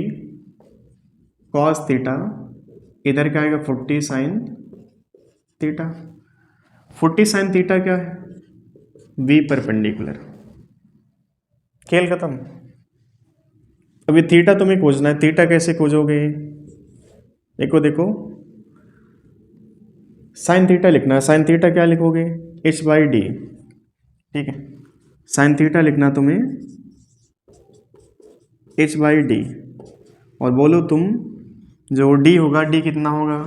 कॉस थीटा, इधर क्या आएगा 40 साइन थीटा। 40 साइन थीटा क्या है, v परपेंडिकुलर। खेल खत्म। अभी थीटा तुम्हें खोजना है, थीटा कैसे खोजोगे, देखो देखो साइन थीटा लिखना है, साइन थीटा क्या लिखोगे h/d। ठीक है, साइन थीटा लिखना तुम्हें h/d, और बोलो तुम जो d होगा, d कितना होगा,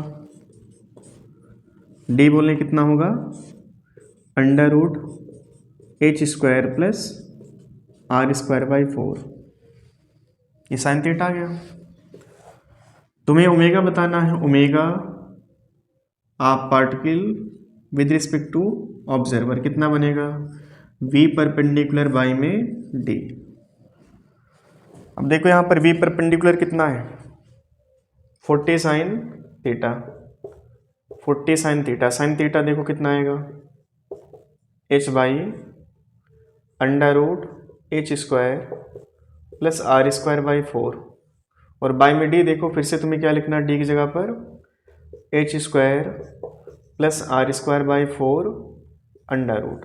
d बोलने कितना होगा under root h square plus r square by 4, ये साइन थीटा आ गया। तुम्हें ओमेगा बताना है, omega of particle with respect to observer कितना बनेगा, v परपेंडिकुलर बाई में d। अब देखो यहाँ पर v परपेंडिकुलर कितना है 40 sine theta, 40 sine theta, sine theta देखो कितना आएगा h/, under root h square plus r square by 4, और बाई में d देखो, फिर से तुम्हें क्या लिखना d की जगह पर h square plus r square by 4 under root.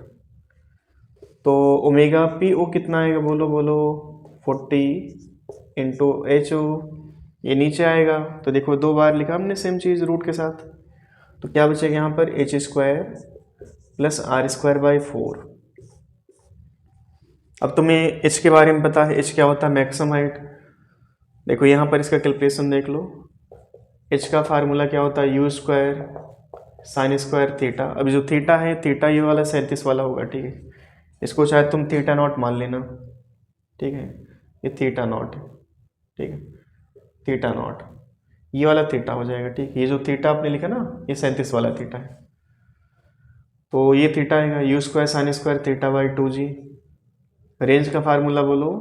तो ओमेगा पी ओ कितना आएगा बोलो बोलो 40 इंटू एच ओ, ये नीचे आएगा, तो देखो 2 बार लिखा हमने सेम चीज़ रूट के साथ, तो क्या बचेगा यहाँ पर h square plus r square by 4। अब तुम्हें h के बारे में पता है, h क्या होता है मैक्सिमम हाइट। देखो यहाँ पर इसका कैलकुलेशन देख लो, h का फार्मूला क्या होता है you square sine square theta. अभी जो थीटा है, थीटा ये वाला 37 वाला होगा। ठीक है, इसको शायद तुम थीटा नॉट मान लेना। ठीक है, ये थीटा नॉट है, ठीक है, थीटा नॉट, ये वाला थीटा हो जाएगा, ठीक। ये जो थीटा आपने लिखा ना, ये 37 वाला थीटा है, तो ये थीटा आएगा you square sine square theta by 2g। Range का फार्मूला बोलो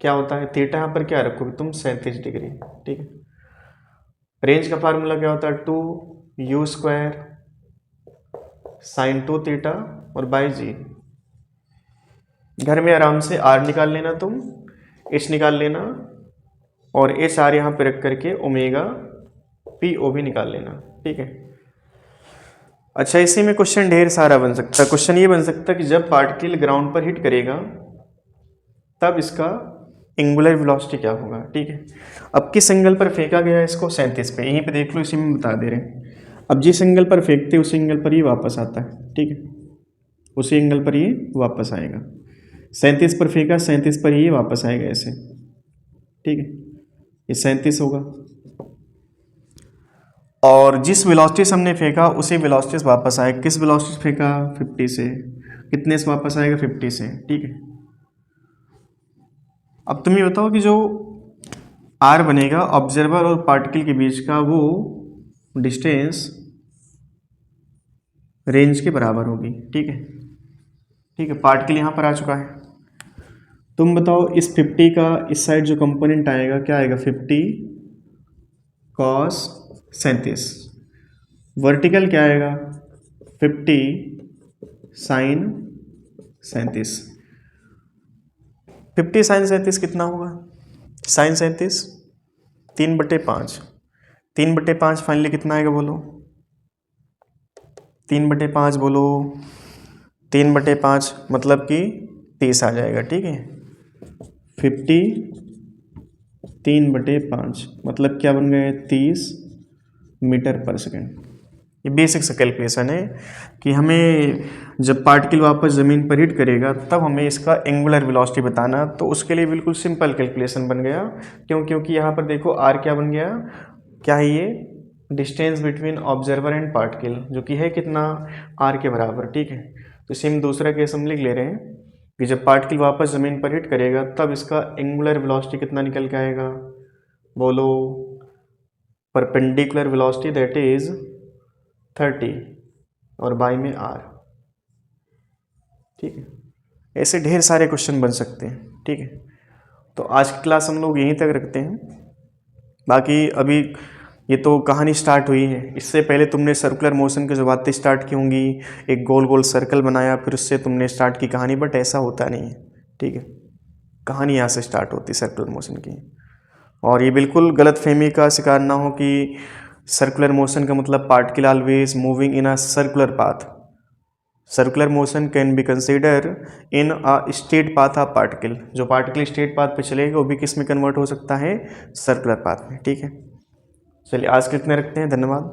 क्या होता है, थीटा यहाँ पर क्या रखोगे तुम, 37 डिग्री, ठीक है। रेंज का फार्मूला क्या होता है, 2u स्क्वायर साइन 2 थीटा और बाई जी। घर में आराम से r निकाल लेना तुम, h निकाल लेना, और एच आर यहाँ पे रख करके ओमेगा पी ओ भी निकाल लेना, ठीक है। अच्छा, इसी में क्वेश्चन ढेर सारा बन सकता है। क्वेश्चन ये बन सकता है कि जब पार्टिकल ग्राउंड पर हिट करेगा तब इसका एंगुलर वेलोसिटी क्या होगा, ठीक है। अब किस एंगल पर फेंका गया है इसको, 37 पे, यहीं पे देख लो, इसी में बता दे रहे हैं। अब जिस एंगल पर फेंकते उसी एंगल पर ये वापस आता है, ठीक है, उसी एंगल पर ये वापस आएगा। 37 पर फेंका, 37 पर ये वापस आएगा ऐसे, ठीक है, ये 37 होगा। और जिस वेलोसिटी से हमने फेंका उसी वेलोसिटी से वापस आएगा। किस वेलोसिटी से फेंका, 50 से, कितने से वापस आएगा, 50 से, ठीक है। अब तुम ये बताओ कि जो आर बनेगा ऑब्जर्वर और पार्टिकल के बीच का, वो डिस्टेंस रेंज के बराबर होगी, ठीक है, ठीक है। पार्टिकल यहाँ पर आ चुका है। तुम बताओ इस 50 का इस साइड जो कंपोनेंट आएगा क्या आएगा, 50 cos 37। वर्टिकल क्या आएगा, 50 sin 37। 50 sin 37 कितना होगा, sin 37 3/5, 3/5 फाइनली कितना आएगा बोलो, 3/5 बोलो, 3/5 मतलब कि 30 आ जाएगा, ठीक है। 50 3/5 मतलब क्या बन गया, 30 मीटर पर सेकेंड। ये बेसिक सा कैलकुलेशन है कि हमें जब पार्टिकल वापस ज़मीन पर हिट करेगा तब हमें इसका एंगुलर वेलोसिटी बताना, तो उसके लिए बिल्कुल सिंपल कैलकुलेशन बन गया। क्योंकि यहाँ पर देखो आर क्या बन गया, क्या है ये, distance between observer and particle, जो कि है कितना, आर के बराबर, ठीक है। तो सेम दूसरा केस हम लिख ले रहे हैं कि जब पार्टिकल वापस ज़मीन पर हिट करेगा तब इसका एंगुलर वेलोसिटी कितना निकल के आएगा, बोलो, परपेंडिकुलर वेलोसिटी दैट इज 30 और बाई में आर, ठीक है। ऐसे ढेर सारे क्वेश्चन बन सकते हैं, ठीक है। तो आज की क्लास हम लोग यहीं तक रखते हैं। बाकी अभी ये तो कहानी स्टार्ट हुई है, इससे पहले तुमने सर्कुलर मोशन की जो बातें स्टार्ट की होंगी, एक गोल गोल सर्कल बनाया, फिर उससे तुमने स्टार्ट की कहानी, बट ऐसा होता नहीं है, ठीक है। कहानी यहाँ से स्टार्ट होती है सर्कुलर मोशन की। और ये बिल्कुल गलत फहमी का शिकार ना हो कि सर्कुलर मोशन का मतलब particle always moving in a circular path. Circular motion can be consider in a straight path of particle. जो पार्टिकल स्ट्रेट पाथ पे चलेगा वो भी किस में कन्वर्ट हो सकता है, सर्कुलर पाथ में, ठीक है। चलिए आज के इतने रखते हैं, धन्यवाद।